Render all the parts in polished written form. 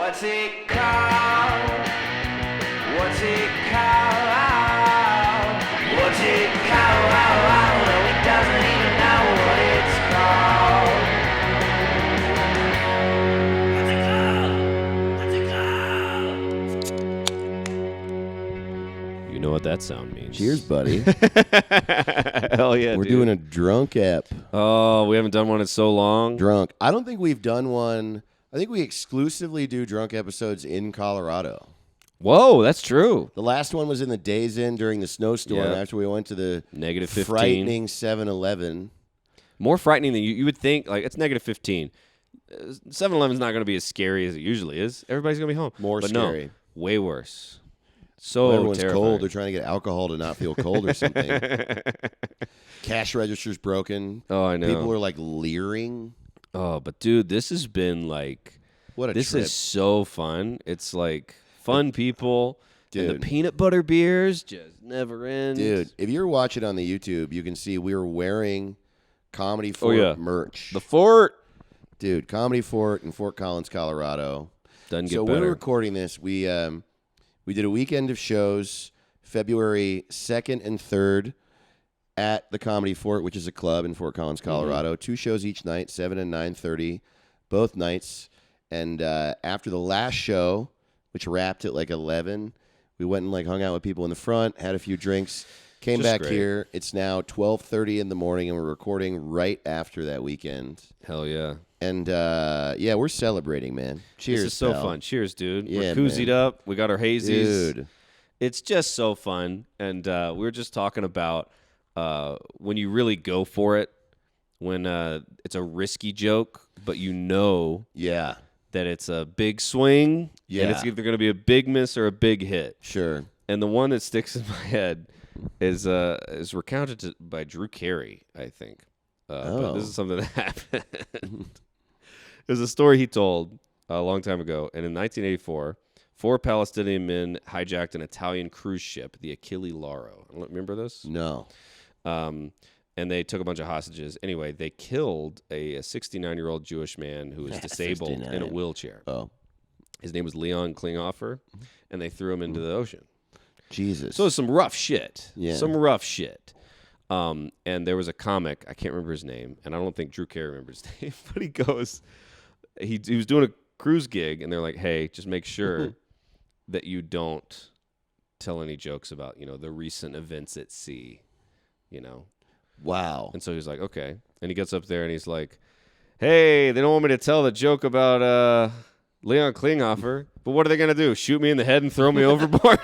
What's it called? What's it called? What's it called? No, he doesn't even know what it's called. What's it called? What's it called? You know what that sound means. Cheers, buddy. Hell yeah, We're dude. doing a drunk ep. Oh, we haven't done one in so long. Drunk. I don't think we've done one. I think we exclusively do drunk episodes in Colorado. Whoa, that's true. The last one was in the Days Inn during the snowstorm Yeah. after we went to the Negative 15. frightening 7-Eleven. More frightening than you would think. Like, it's negative 15. 7-Eleven's not going to be as scary as it usually is. Everybody's going to be home. More but scary. No, way worse. So Everyone's terrifying. cold. They're trying to get alcohol to not feel cold or something. Cash register's broken. Oh, I know. People are like leering. Oh, but dude, this has been like, What a this trip. is so fun. It's like fun people. And Dude. the peanut butter beers just never end. Dude, if you're watching on the YouTube, you can see we were wearing Comedy Fort yeah. merch. The fort. Dude, Comedy Fort in Fort Collins, Colorado. Doesn't get So better. we're recording this. We did a weekend of shows, February 2nd and 3rd at the Comedy Fort, which is a club in Fort Collins, Colorado. 2 shows each night, 7 and 9:30, both nights. And after the last show, which wrapped at like 11, we went and like hung out with people in the front, had a few drinks, came Just back great. here. It's now 12:30 in the morning, and we're recording right after that weekend. Hell yeah. And yeah, we're celebrating, man. Cheers, This is so pal. fun. Cheers, dude. Yeah, we're koozied man. up. We got our hazies. Dude. It's just so fun. And we were just talking about when you really go for it, when it's a risky joke, but you know Yeah, that it's a big swing, Yeah. and it's either going to be a big miss or a big hit. sure. And the one that sticks in my head is recounted by Drew Carey, I think. But this is something that happened. It was a story he told a long time ago. And in 1984, 4 Palestinian men hijacked an Italian cruise ship, the Achille Lauro. Remember this? No. And they took a bunch of hostages. Anyway, they killed a 69-year-old Jewish man who was disabled in a 69. wheelchair. Oh, His name was Leon Klinghoffer, and they threw him into the ocean. Jesus. So it was some rough shit. Yeah. Some rough shit. And there was a comic, I can't remember his name, and I don't think Drew Carey remembers his name, but he goes, he was doing a cruise gig, and they're like, hey, just make sure that you don't tell any jokes about, the recent events at sea, Wow. And so he's like, okay. And he gets up there, and he's like, hey, they don't want me to tell the joke about Leon Klinghoffer, but what are they going to do, shoot me in the head and throw me overboard?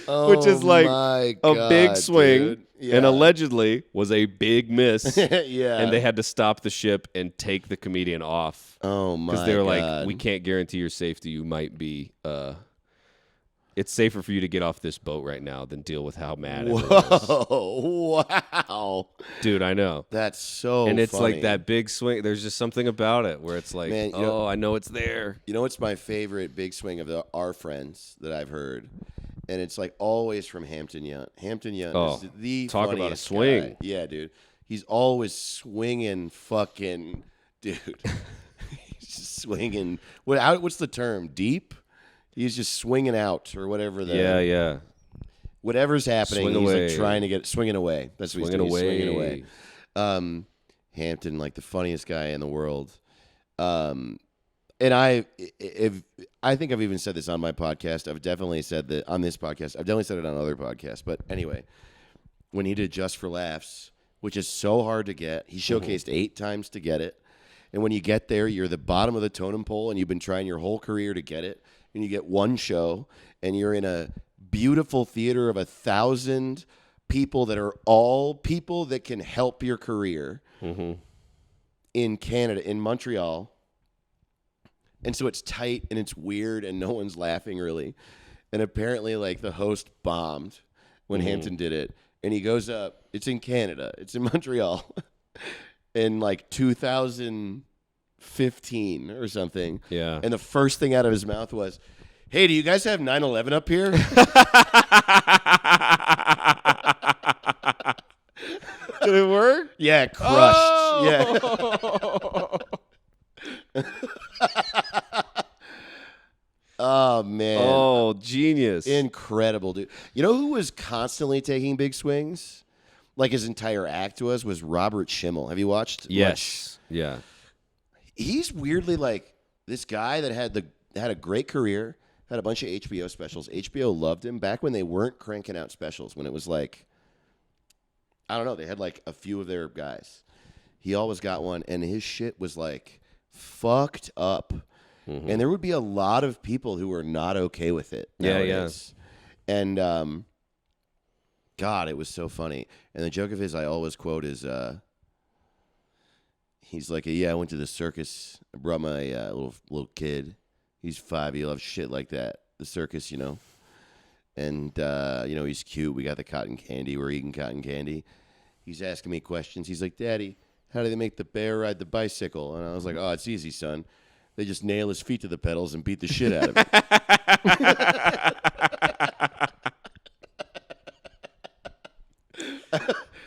Which is like my a God, big swing, dude. Yeah. and allegedly was a big miss. Yeah. And they had to stop the ship and take the comedian off Oh my because they were God. like, "We can't guarantee your safety. You might be. It's safer for you to get off this boat right now than deal with how mad everyone is." Whoa! Wow. Dude, I know. That's so. And it's funny. like that big swing. There's just something about it where it's like, Man, you know- I know it's there. You know what's my favorite big swing of our friends that I've heard? And it's like always from Hampton Yount. Hampton Yount is the talk about a funniest swing. guy. Yeah, dude. He's always swinging fucking, dude. He's just swinging. What's the term? Deep? He's just swinging out or whatever. Yeah. Whatever's happening, Swing he's away. like trying to get swinging away. That's what he's Swinging doing. He's swinging away. away. Hampton, like the funniest guy in the world. And I think I've even said this on my podcast. I've definitely said that on this podcast. I've definitely said it on other podcasts. But anyway, when he did Just for Laughs, which is so hard to get, he showcased 8 times to get it. And when you get there, you're the bottom of the totem pole, and you've been trying your whole career to get it. And you get one show, and you're in a beautiful theater of 1,000 people that are all people that can help your career in Canada, in Montreal. And so it's tight and it's weird and no one's laughing really. And apparently, like, the host bombed when Hampton did it. And he goes up. It's in Canada. It's in Montreal. In like 2015 or something. Yeah. And the first thing out of his mouth was, hey, do you guys have 9/11 up here? Yeah, crushed. Oh! Yeah. Oh man. Oh, genius. Incredible, dude. You know who was constantly taking big swings? Like his entire act was Robert Schimmel. Have you watched? Yes. Yeah. He's weirdly like this guy that had a great career, had a bunch of HBO specials. HBO loved him back when they weren't cranking out specials, when it was like, I don't know, they had like a few of their guys. He always got one, and his shit was like fucked up. Mm-hmm. And there would be a lot of people who were not okay with it nowadays. Yeah. And God, it was so funny. And the joke of his I always quote is he's like, yeah, I went to the circus. I brought my little kid. He's 5. He loves shit like that. The circus, you know. And, he's cute. We got the cotton candy. We're eating cotton candy. He's asking me questions. He's like, Daddy, how do they make the bear ride the bicycle? And I was like, oh, it's easy, son. They just nail his feet to the pedals and beat the shit out of him.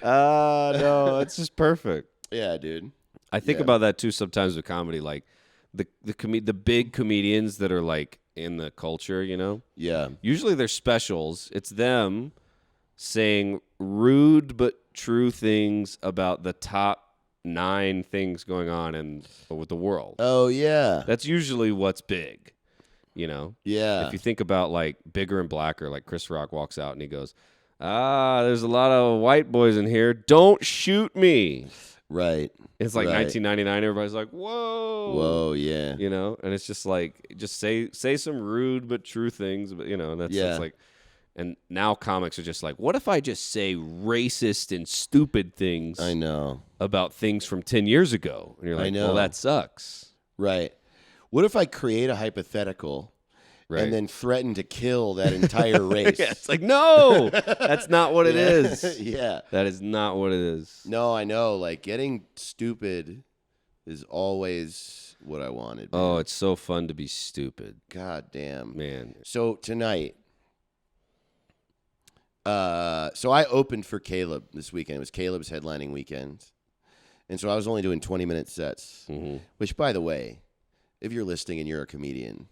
No, it's just perfect. Yeah, dude. I think about that too sometimes with comedy, like the big comedians that are like in the culture, you know? Yeah. Usually they're specials. It's them saying rude but true things about the top 9 things going on with the world. Oh, yeah. That's usually what's big, you know? Yeah. If you think about like Bigger and Blacker, like Chris Rock walks out and he goes, there's a lot of white boys in here. Don't shoot me. Right. It's like 1999. Everybody's like, whoa. Whoa, yeah. You know? And it's just like, just say some rude but true things. But, you know, and that's like, and now comics are just like, what if I just say racist and stupid things? I know. About things from 10 years ago. And you're like, well, that sucks. Right. What if I create a hypothetical and then threaten to kill that entire race? Yeah, it's like, no, that's not what it is. Yeah. That is not what it is. No, I know. Like, getting stupid is always what I wanted. Man. Oh, it's so fun to be stupid. God damn. Man. So tonight, so I opened for Caleb this weekend. It was Caleb's headlining weekend. And so I was only doing 20-minute sets, which, by the way, if you're listening and you're a comedian,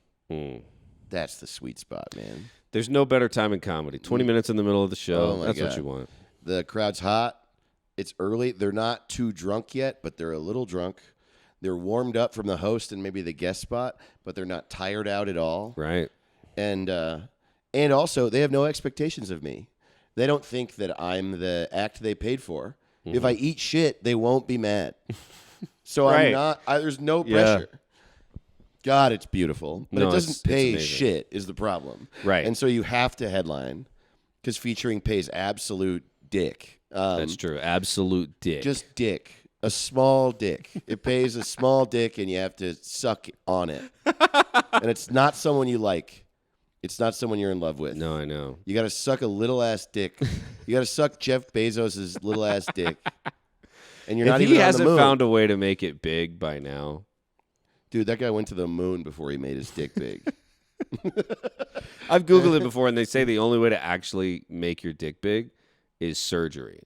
that's the sweet spot, man. There's no better time in comedy. 20 minutes in the middle of the show. Oh, that's God. what you want. The crowd's hot. It's early. They're not too drunk yet, but they're a little drunk. They're warmed up from the host and maybe the guest spot, but they're not tired out at all. Right. And also, they have no expectations of me. They don't think that I'm the act they paid for. If I eat shit, they won't be mad. So I'm not. There's no pressure. Yeah. God, it's beautiful, but it doesn't pay shit is the problem. Right. And so you have to headline because featuring pays absolute dick. That's true. Absolute dick. Just dick. A small dick. It pays a small dick, and you have to suck on it. And it's not someone you like. It's not someone you're in love with. No, I know. You got to suck a little-ass dick. You got to suck Jeff Bezos' little-ass dick. And you're not even on the moon. If he hasn't found a way to make it big by now. Dude, that guy went to the moon before he made his dick big. I've Googled it before, and they say the only way to actually make your dick big is surgery.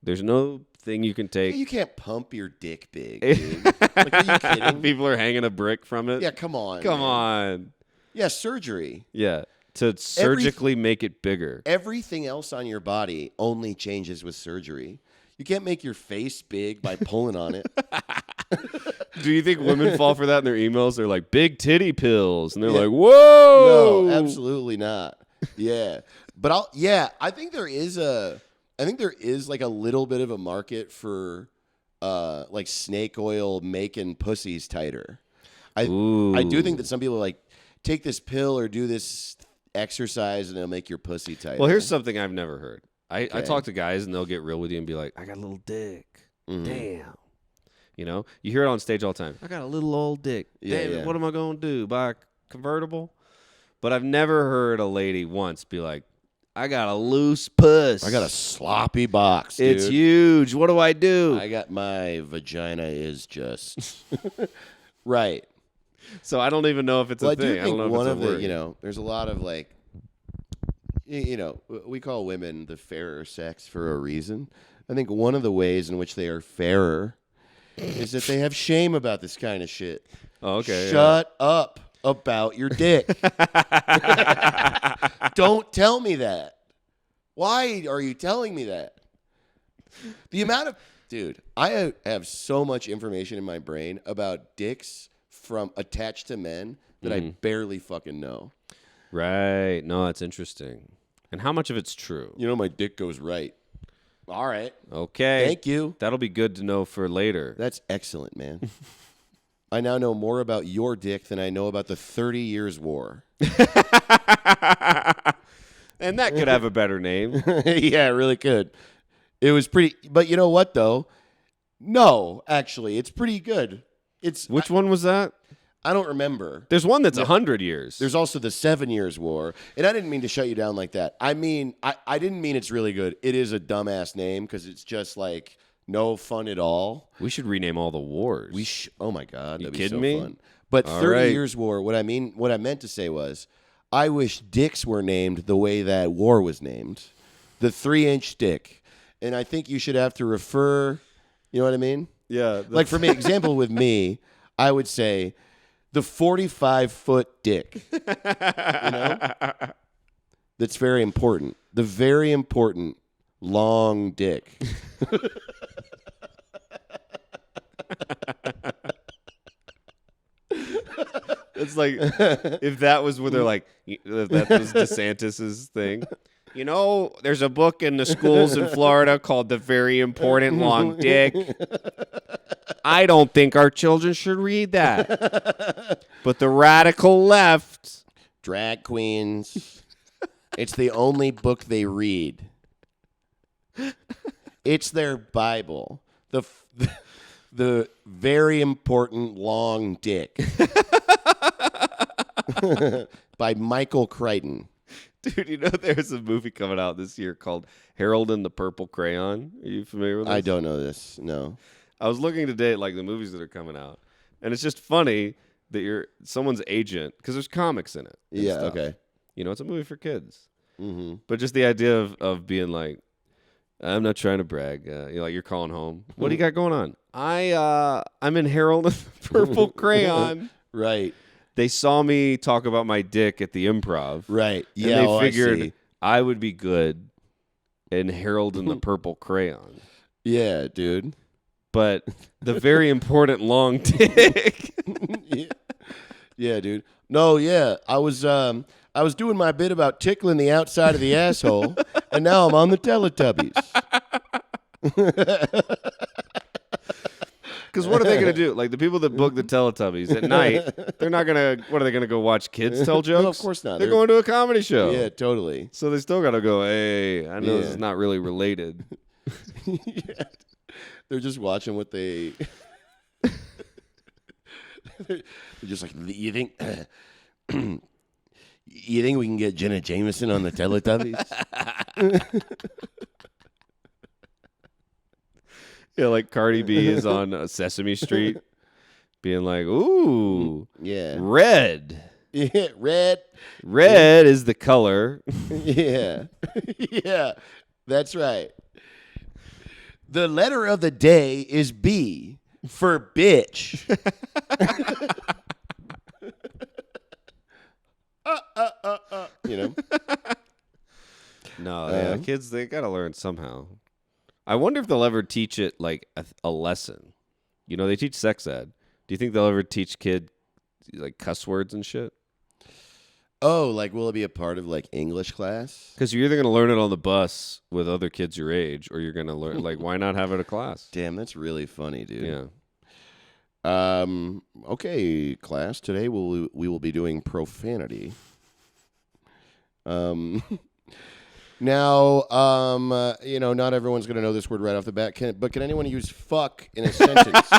There's no thing you can take. You can't pump your dick big, dude. Like, are you kidding? People are hanging a brick from it. Yeah, come on. Come man. on. Yeah, surgery. Yeah, to surgically make it bigger. Everything else on your body only changes with surgery. You can't make your face big by pulling on it. Do you think women fall for that in their emails? They're like, big titty pills. And they're like, whoa. No, absolutely not. Yeah. But I think there is like a little bit of a market for like snake oil making pussies tighter. I do think that some people like take this pill or do this exercise and it'll make your pussy tighter. Well, here's something I've never heard. I talk to guys and they'll get real with you and be like, I got a little dick. Damn. You know, you hear it on stage all the time. I got a little old dick. Damn it, what am I going to do? Buy a convertible? But I've never heard a lady once be like, I got a loose puss. I got a sloppy box, dude. It's huge. What do I do? I got my vagina is just right. So I don't even know if it's a thing. I do think I don't know one if of it's a the, word. you know, there's a lot of like, we call women the fairer sex for a reason. I think one of the ways in which they are fairer is that they have shame about this kind of shit. Oh, okay. Shut up about your dick. Don't tell me that. Why are you telling me that? The amount of... Dude, I have so much information in my brain about dicks from attached to men that I barely fucking know. Right. No, that's interesting. And how much of it's true? My dick goes right. All right. Okay. Thank you. That'll be good to know for later. That's excellent, man. I now know more about your dick than I know about the 30 Years' War. And that could have a better name. Yeah, it really could. It was pretty... But you know what, though? No, actually, it's pretty good. Which one was that? I don't remember. There's one that's 100 years. There's also the 7 Years' War. And I didn't mean to shut you down like that. I mean, I didn't mean it's really good. It is a dumbass name because it's just like no fun at all. We should rename all the wars. Oh my God, that'd be kidding so me? fun. But All 30 right. Years' War, what I meant to say was, I wish dicks were named the way that war was named. The 3-inch dick. And I think you should have to refer, you know what I mean? Yeah. Like for me, example with me, I would say the 45-foot dick. That's very important. The very important long dick. It's like if that was where they're like, that was DeSantis's thing. There's a book in the schools in Florida called The Very Important Long Dick. I don't think our children should read that. But the radical left. Drag queens. It's the only book they read. It's their Bible. The Very Important Long Dick. By Michael Crichton. Dude, there's a movie coming out this year called Harold and the Purple Crayon. Are you familiar with this? I don't know this, no. I was looking today at the movies that are coming out, and it's just funny that you're someone's agent because there's comics in it. and Yeah, stuff. okay. It's a movie for kids. Mm-hmm. But just the idea of being like, I'm not trying to brag. You're calling home. What do you got going on? I'm in Harold and the Purple Crayon. Right. They saw me talk about my dick at the Improv. Right. And Yeah. they I figured see. I would be good in Harold and the Purple Crayon. Yeah, dude. But the very important long dick. Yeah, dude. No, yeah. I was doing my bit about tickling the outside of the asshole, and now I'm on the Teletubbies. Because what are they going to do? Like the people that book the Teletubbies at night, they're not going to, what are they going to go watch kids tell jokes? No, of course not. They're going to a comedy show. Yeah, totally. So they still got to go, hey, I know this Yeah. is not really related. Yeah. They're just watching what they... They're just like, you think we can get Jenna Jameson on the Teletubbies? Yeah, like Cardi B is on Sesame Street being like, ooh, Yeah. red. Yeah, red. Red is the color. Yeah. Yeah, that's right. The letter of the day is B for bitch. You know? No, yeah, kids, they got to learn somehow. I wonder if they'll ever teach it like a lesson. They teach sex ed. Do you think they'll ever teach kids like cuss words and shit? Oh, like will it be a part of like English class? Because you're either going to learn it on the bus with other kids your age, or you're going to learn, like, why not have it a class? Damn, that's really funny, dude. Yeah. Okay, class. Today we will be doing profanity. Now, not everyone's going to know this word right off the bat. But can anyone use fuck in a sentence?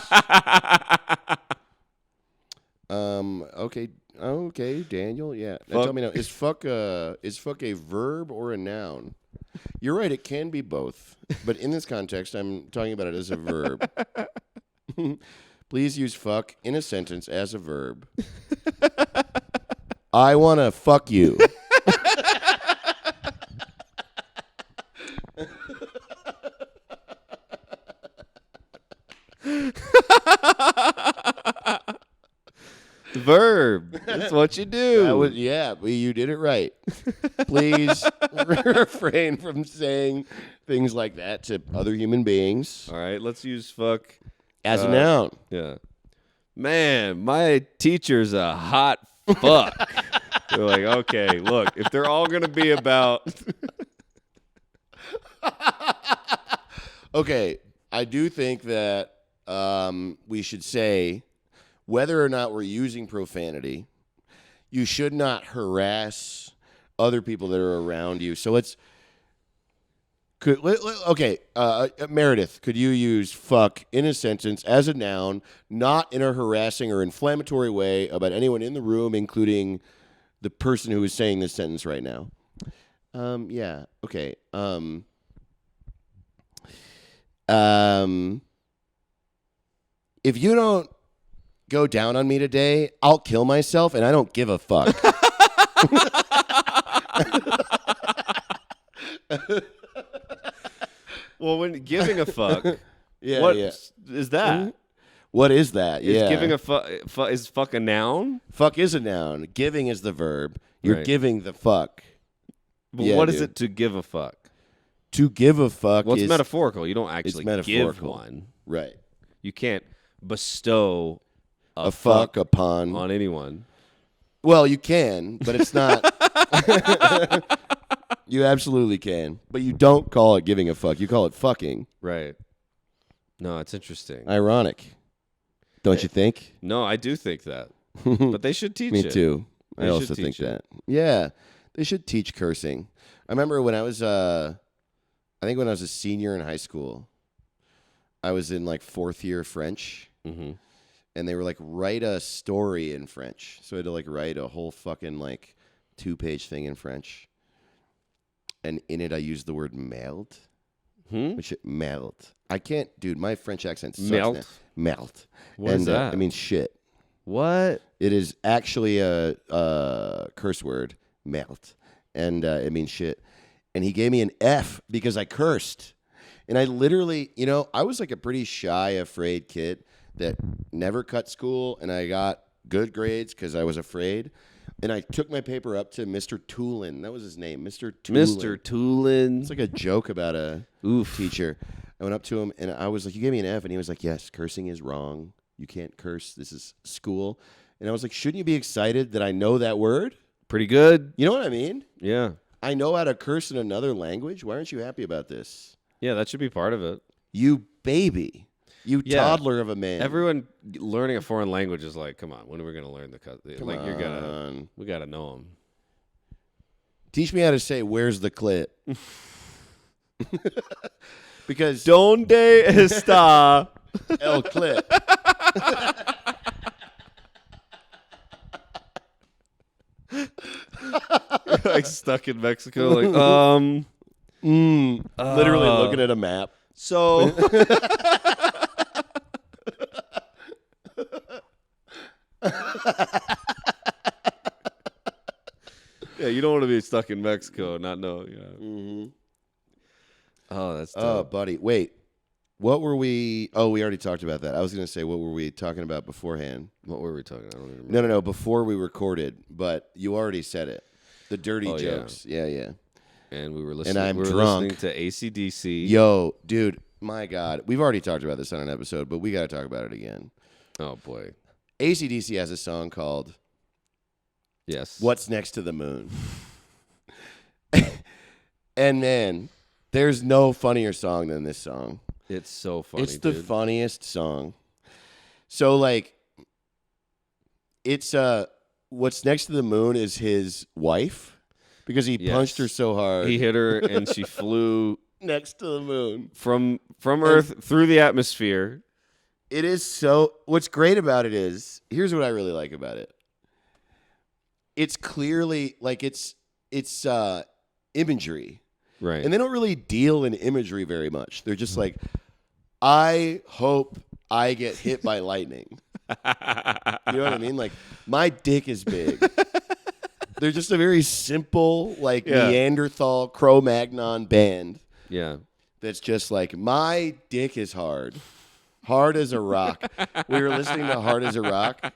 Okay, Daniel. Yeah. Now tell me now, is fuck a verb or a noun? You're right. It can be both, but in this context, I'm talking about it as a verb. Please use fuck in a sentence as a verb. I want to fuck you. Verb. That's what you do. You did it right. Please refrain from saying things like that to other human beings All right, let's use fuck as a noun. Yeah. Man, my teacher's a hot fuck. They're like, okay, look, if they're all going to be about. Okay, I do think that we should say whether or not we're using profanity, you should not harass other people that are around you. So Meredith, could you use fuck in a sentence as a noun, not in a harassing or inflammatory way about anyone in the room, including the person who is saying this sentence right now? Yeah. Okay. If you don't go down on me today, I'll kill myself, and I don't give a fuck. Well, when giving a fuck, Yeah, what yeah. is that? What is that? Is Yeah. giving a fuck is fuck a noun? Fuck is a noun. Giving is the verb. You're Right. giving the fuck. But Yeah, what is dude. it to give a fuck? To give a fuck Well, it's is metaphorical. You don't actually give metaphorical. one. right. You can't bestow A fuck upon. on anyone. Well, you can, but it's not. You absolutely can, but you don't call it giving a fuck. You call it fucking. Right. No, it's interesting. Ironic, don't you think? No, I do think that. But they should teach Me it. too. They I should also think teach it. that. Yeah, they should teach cursing. I remember when I was, I think when I was a senior in high school, I was in like 4th year French, Mm-hmm. and they were like, write a story in French. So I had to like write a whole fucking like 2-page thing in French. And in it, I used the word merde. Which merde. I can't, dude, my French accent sucks. Merde? Merde. What is that? It means shit. What? It is actually a curse word, merde, and it means shit. And he gave me an F because I cursed. And I literally, I was like a pretty shy, afraid kid that never cut school, and I got good grades because I was afraid. And I took my paper up to Mr. Toulin. That was his name, Mr. Toulin. Mr. Toulin. It's like a joke about a teacher. I went up to him, and I was like, you gave me an F. And he was like, yes, cursing is wrong. You can't curse. This is school. And I was like, shouldn't you be excited that I know that word? Pretty good. You know what I mean? Yeah. I know how to curse in another language. Why aren't you happy about this? Yeah, that should be part of it. You baby. You Yeah. toddler of a man. Everyone learning a foreign language is like, come on, when are we going to learn the Come like on. we got to know them. Teach me how to say, where's the clit? Because Donde está El clit. like stuck in Mexico like Literally looking at a map. so Yeah, you don't want to be stuck in Mexico and not know. Yeah. Mm-hmm. Oh, that's Oh, dope. buddy. Wait. What were we? Oh, we already talked about that. I was going to say, what were we talking about beforehand? What were we talking? I don't even remember. No. Before we recorded, but you already said it. The dirty Oh, yeah. jokes. Yeah. And we were listening. I'm we were drunk. listening to AC/DC. Yo, dude, my God. We've already talked about this on an episode, but we got to talk about it again. Oh boy. AC/DC has a song called Yes. What's Next to the Moon? And man, there's no funnier song than this song. It's so funny. It's the dude. funniest song. So like it's what's next to the moon is his wife because he Yes. punched her so hard He hit her and she flew next to the moon. from Earth through the atmosphere. It is so what's great about it is here's what I really like about it. It's clearly like it's imagery. Right. And they don't really deal in imagery very much. They're just like, I hope I get hit by lightning. You know what I mean? Like, my dick is big. They're just a very simple, like, Yeah. Neanderthal Cro-Magnon band. Yeah. That's just like, my dick is hard. Hard as a rock. We were listening to Hard as a Rock,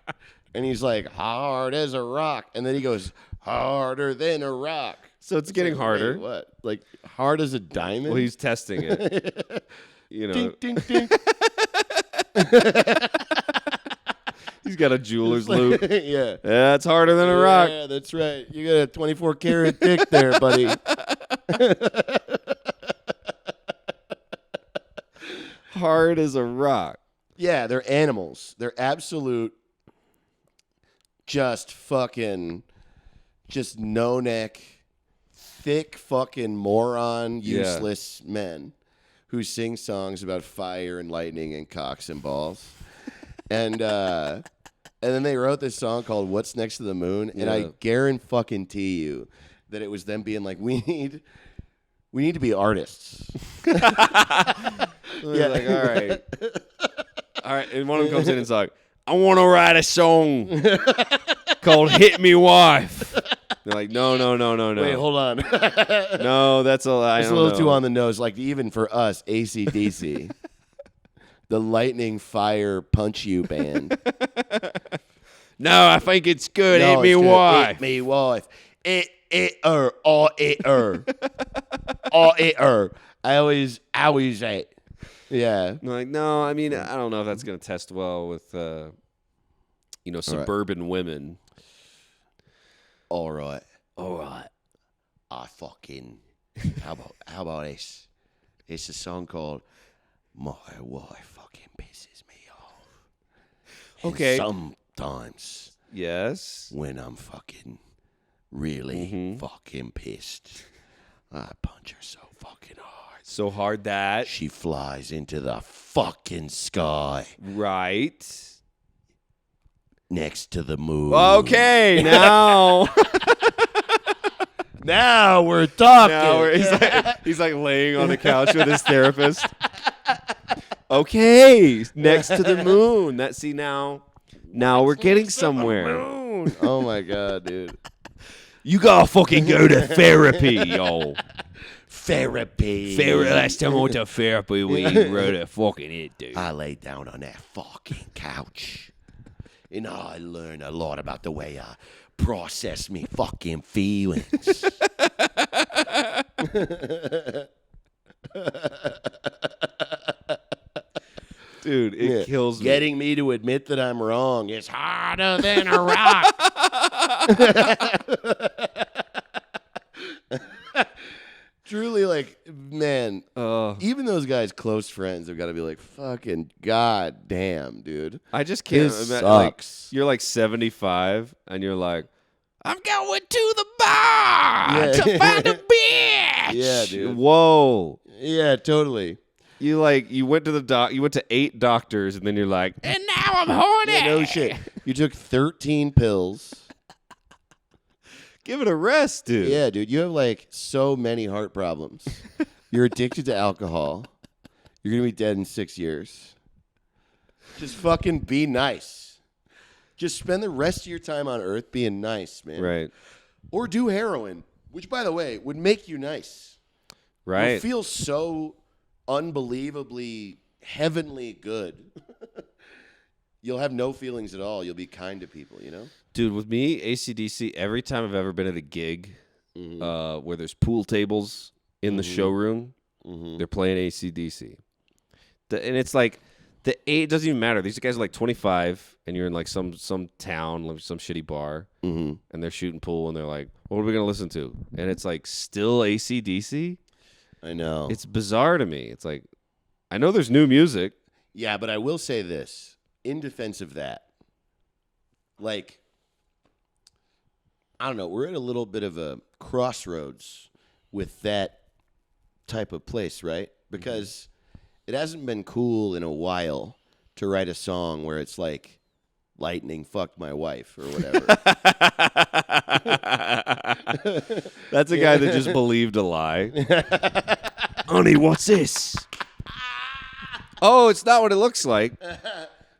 and he's like, hard as a rock. And then he goes, harder than a rock. So it's getting like, harder. wait, what? Like, hard as a diamond? Well, he's testing it. You know. Ding, ding, ding. He's got a jeweler's loop. Yeah. Yeah, it's harder than a rock. Yeah, that's right. You got a 24 karat dick there, buddy. Hard as a rock. Yeah, they're animals. They're absolute, just fucking, just no neck, thick fucking moron, useless men who sing songs about fire and lightning and cocks and balls. And then they wrote this song called "What's Next to the Moon," and I guarantee you that it was them being like, "We need to be artists." Yeah, like, all right. And one of them comes in and's like, "I want to write a song called Hit Me Wife." They're like, no. Wait, hold on. No, that's a lie. It's a little too on the nose. Like, even for us, AC/DC, the lightning fire punch you band. No, I think it's good. No, Hit me it's good. wife. Hit me wife. All it. I always say. Yeah. I'm like, no, I mean, I don't know if that's going to test well with, suburban women. All right. I fucking. How about this? It's a song called "My Wife Fucking Pisses Me Off." Okay. And sometimes, Yes. when I'm fucking really fucking pissed, I punch her so fucking hard. So hard that. She flies into the fucking sky Right. next to the moon. Okay, now. Now we're talking. He's like laying on the couch with his therapist. Okay, next to the moon. Now we're getting somewhere. Oh my god, dude. You gotta fucking go to therapy, yo. Therapy. Last time I went to therapy, we wrote a fucking hit, dude. I lay down on that fucking couch, and I learned a lot about the way I process me fucking feelings. Dude, it kills me. Getting me to admit that I'm wrong is harder than a rock. Truly, like, man, even those guys' close friends have got to be like, fucking goddamn, dude. I just can't This imagine. sucks. Like, you're like 75, and you're like, I'm going to the bar to find a bitch. Yeah, dude. Whoa. Yeah, totally. You went to you went to 8 doctors, and then you're like, and now I'm horny. Yeah, no shit. You took 13 pills. Give it a rest, dude. Yeah, dude. You have like so many heart problems. You're addicted to alcohol. You're going to be dead in 6 years. Just fucking be nice. Just spend the rest of your time on Earth being nice, man. Right. Or do heroin, which, by the way, would make you nice. Right. You'll feel so unbelievably heavenly good. You'll have no feelings at all. You'll be kind to people, you know? Dude, with me, AC/DC, every time I've ever been at a gig where there's pool tables in the showroom, they're playing AC/DC. And it's like, the age doesn't even matter. These guys are like 25, and you're in like some town, like some shitty bar, and they're shooting pool, and they're like, what are we going to listen to? And it's like, still AC/DC? I know. It's bizarre to me. It's like, I know there's new music. Yeah, but I will say this, in defense of that, like, I don't know, we're at a little bit of a crossroads with that type of place, right? Because it hasn't been cool in a while to write a song where it's like, lightning fucked my wife or whatever. That's a guy that just believed a lie. Honey, what's this? Oh, it's not what it looks like.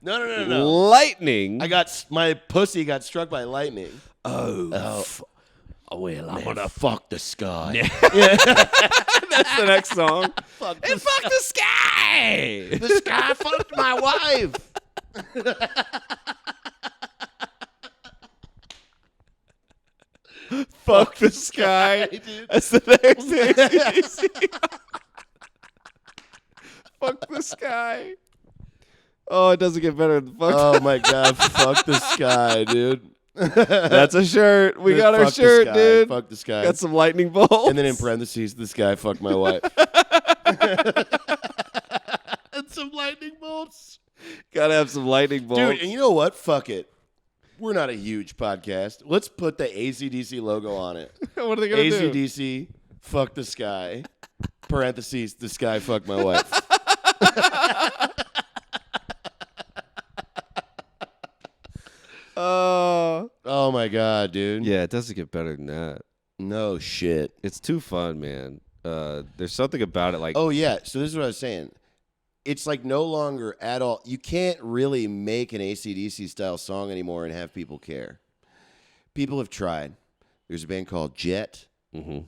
No. Lightning. My pussy got struck by lightning. Oh, well, I'm Man, gonna fuck the sky. That's the next song. Fuck And fuck the sky. the sky fucked my wife. Fuck the sky. dude. That's the next AC/DC. Fuck the sky. Oh, it doesn't get better than fuck. Oh my god, fuck the sky, dude. That's a shirt. We Dude, got our fuck the shirt, sky, dude. Fuck the sky. Got some lightning bolts. And then in parentheses, this guy fucked my wife. And some lightning bolts. Gotta have some lightning bolts. Dude, and you know what? Fuck it. We're not a huge podcast. Let's put the AC/DC logo on it. What are they gonna do? AC/DC, fuck the sky. Parentheses, the sky fucked my wife. Oh my god, dude. Yeah, it doesn't get better than that. No shit. It's too fun, man. There's something about it like Oh yeah, so this is what I was saying. It's like no longer at all. You can't really make an AC/DC style song anymore and have people care. People have tried. There's a band called Jet. Mm-hmm.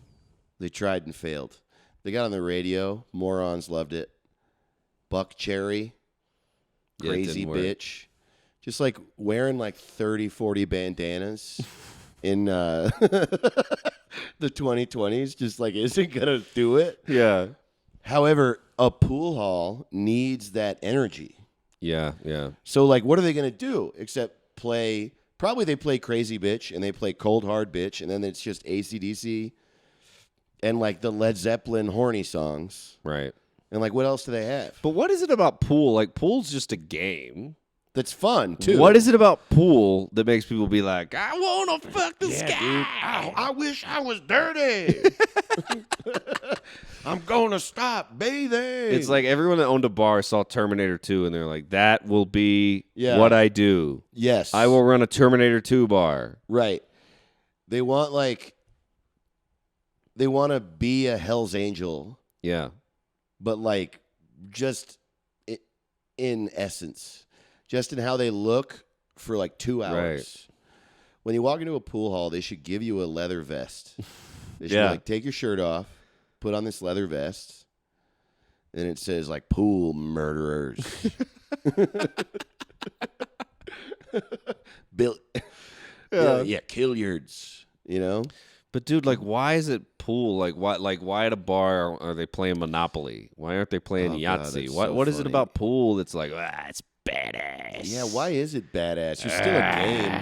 They tried and failed. They got on the radio. Morons loved it. Buck Cherry. Yeah, it Crazy didn't work. bitch. Just like wearing like 30, 40 bandanas in the 2020s just like isn't going to do it. Yeah. However, a pool hall needs that energy. Yeah, yeah. So, like, what are they going to do except play? Probably they play Crazy Bitch and they play Cold Hard Bitch, and then it's just AC/DC and, like, the Led Zeppelin horny songs. Right. And, like, what else do they have? But what is it about pool? Like, pool's just a game. That's fun, too. What is it about pool that makes people be like, I want to fuck the sky? Dude. I wish I was dirty. I'm going to stop bathing. It's like everyone that owned a bar saw Terminator 2, and they're like, that will be Yeah. what I do. Yes. I will run a Terminator 2 bar. Right. They want, like, they want to be a Hell's Angel, Yeah. but, like, just in essence. Just in how they look for like 2 hours. Right. When you walk into a pool hall, they should give you a leather vest. They should Yeah. be like, take your shirt off, put on this leather vest, and it says like pool murderers. Bill, yeah, killiards. You know, But dude, like, why is it pool? Like, why at a bar are they playing Monopoly? Why aren't they playing Oh, God, Yahtzee? that's What so what is it funny. about pool that's like, it's badass? yeah. Why is it badass? It's still a game.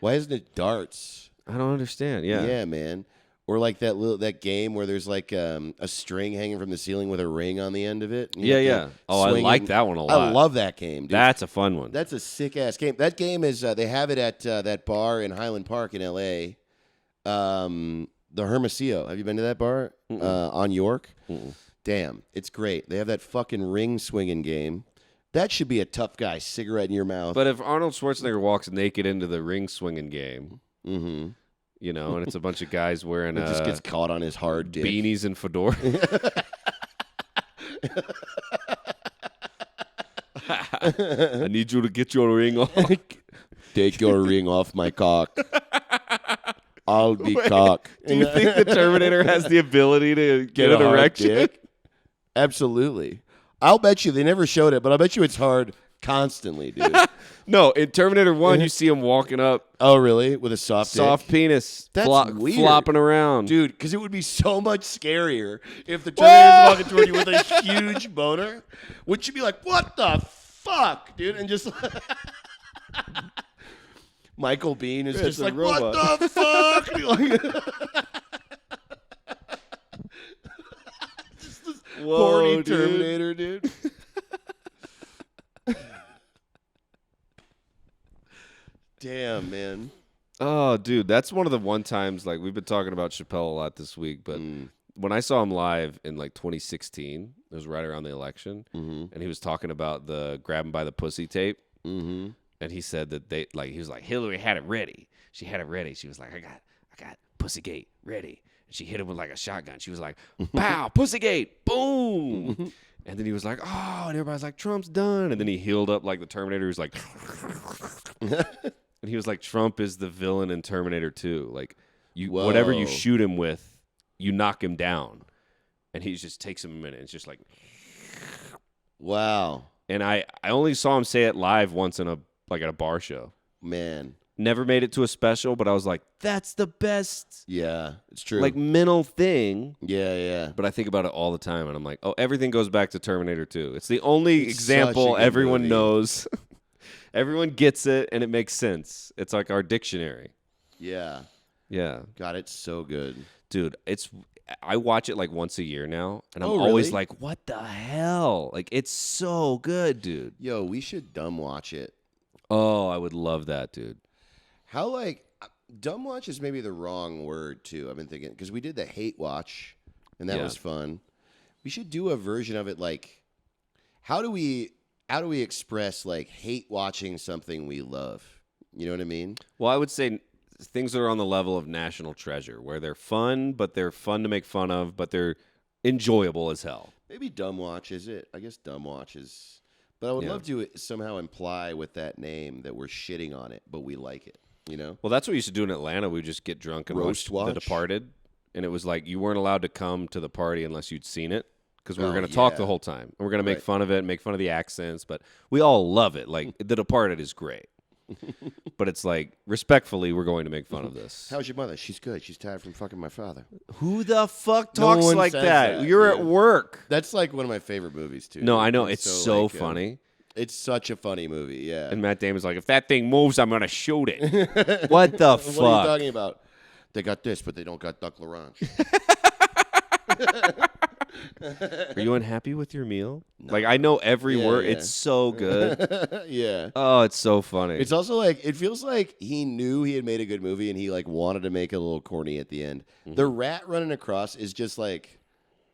Why isn't it darts? I don't understand. Yeah. Yeah, man. Or like that game where there's like a string hanging from the ceiling with a ring on the end of it. and you Yeah, have yeah. to Oh, I swing like it. that one a lot. I love that game, dude. That's a fun one. That's a sick ass game. That game is they have it at that bar in Highland Park in L.A. The Hermosillo. Have you been to that bar on York? Mm-mm. Damn, it's great. They have that fucking ring swinging game. That should be a tough guy cigarette in your mouth. But if Arnold Schwarzenegger walks naked into the ring swinging game, mm-hmm. you know, and it's a bunch of guys wearing It just gets caught on his hard dick. beanies and fedoras. I need you to get your ring on. Take your ring off my cock. I'll be cock. Do you think the Terminator has the ability to get a an hard erection? dick? Absolutely. I'll bet you they never showed it, but I'll bet you it's hard constantly, dude. No, in Terminator 1, you see him walking up, Oh, really? With a soft soft dick? penis, That's weird. flopping around. Dude, because it would be so much scarier if the Terminator's walking toward you with a huge boner. Would you be like, what the fuck, dude? And just Michael Biehn is Yeah, just it's a like, robot. what the fuck? And you're like, just this Whoa, horny dude. Terminator, dude. Damn, man. Oh, dude, that's one of the one times, like, we've been talking about Chappelle a lot this week, but when I saw him live in, like, 2016, it was right around the election, and he was talking about the grab him by the pussy tape, and he said that he was like, Hillary had it ready. She had it ready. She was like, I got Pussygate ready. And she hit him with, like, a shotgun. She was like, pow, Pussygate, boom. And then he was like, oh, and everybody's like, Trump's done. And then he healed up like the Terminator. He was like, and he was like, Trump is the villain in Terminator 2. Like, whatever you Whoa. shoot him with, you knock him down, and he just takes him a minute. It's just like, Wow. and I only saw him say it live once at a bar show. Man. Never made it to a special, but I was like, that's the best Yeah, it's true. like mental thing. yeah. But I think about it all the time, and I'm like, oh, everything goes back to Terminator 2. It's the only It's example such a good everyone movie. knows. Everyone gets it, and it makes sense. It's like our dictionary. Yeah. Yeah. God, it's so good. Dude, I watch it like once a year now, and I'm Oh, always really? like, what the hell? Like, it's so good, dude. Yo, we should dumb watch it. Oh, I would love that, dude. How dumb watch is maybe the wrong word too. I've been thinking because we did the hate watch, and that Yeah. was fun. We should do a version of it like, how do we express like hate watching something we love? You know what I mean? Well, I would say things that are on the level of National Treasure, where they're fun, but they're fun to make fun of, but they're enjoyable as hell. Maybe dumb watch is it? I guess dumb watch is. But I would Yeah. love to somehow imply with that name that we're shitting on it, but we like it. You know? Well, that's what we used to do in Atlanta. We would just get drunk and Roast watch The watch? Departed, and it was like you weren't allowed to come to the party unless you'd seen it because we were Oh, going to talk yeah. the whole time. And we're going to make Right. fun of it, make fun of the accents, but we all love it. Like The Departed is great, but it's like respectfully, we're going to make fun of this. How's your mother? She's good. She's tired from fucking my father. Who the fuck No talks one like says that? that, You're dude. at work. That's like one of my favorite movies too. No, dude. I know it's so like, funny. It's such a funny movie. Yeah. And Matt Damon's like, if that thing moves, I'm gonna shoot it. What the fuck? What are you talking about? They got this, but they don't got duck l'orange. Are you unhappy with your meal? Like I know every Yeah, word. yeah. It's so good. Yeah. Oh, it's so funny. It's also like it feels like he knew he had made a good movie and he like wanted to make it a little corny at the end. Mm-hmm. The rat running across is just like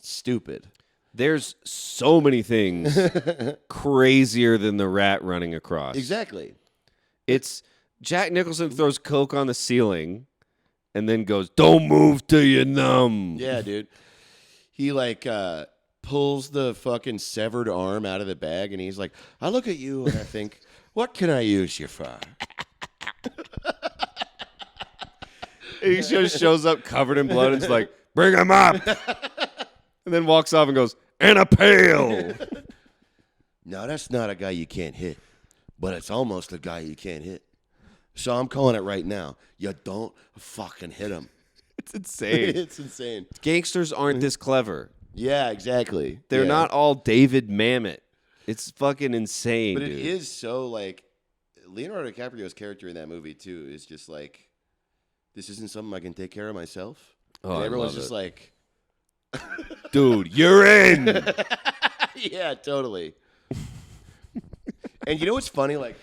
stupid. There's so many things crazier than the rat running across. Exactly. It's Jack Nicholson throws coke on the ceiling and then goes, "Don't move till you're numb." Yeah, dude. He like pulls the fucking severed arm out of the bag and he's like, I look at you and I think, what can I use you for? He just shows up covered in blood and is like, "Bring him up." And then walks off and goes, "And a pail." No, that's not a guy you can't hit, but it's almost a guy you can't hit. So I'm calling it right now. You don't fucking hit him. It's insane. It's insane. Gangsters aren't this clever. Yeah, exactly. They're Yeah. not all David Mamet. It's fucking insane, But dude. it is so like Leonardo DiCaprio's character in that movie too is just like, this isn't something I can take care of myself. Oh, and I everyone's love just it. like, Dude, you're in. yeah, totally. And you know what's funny? Like,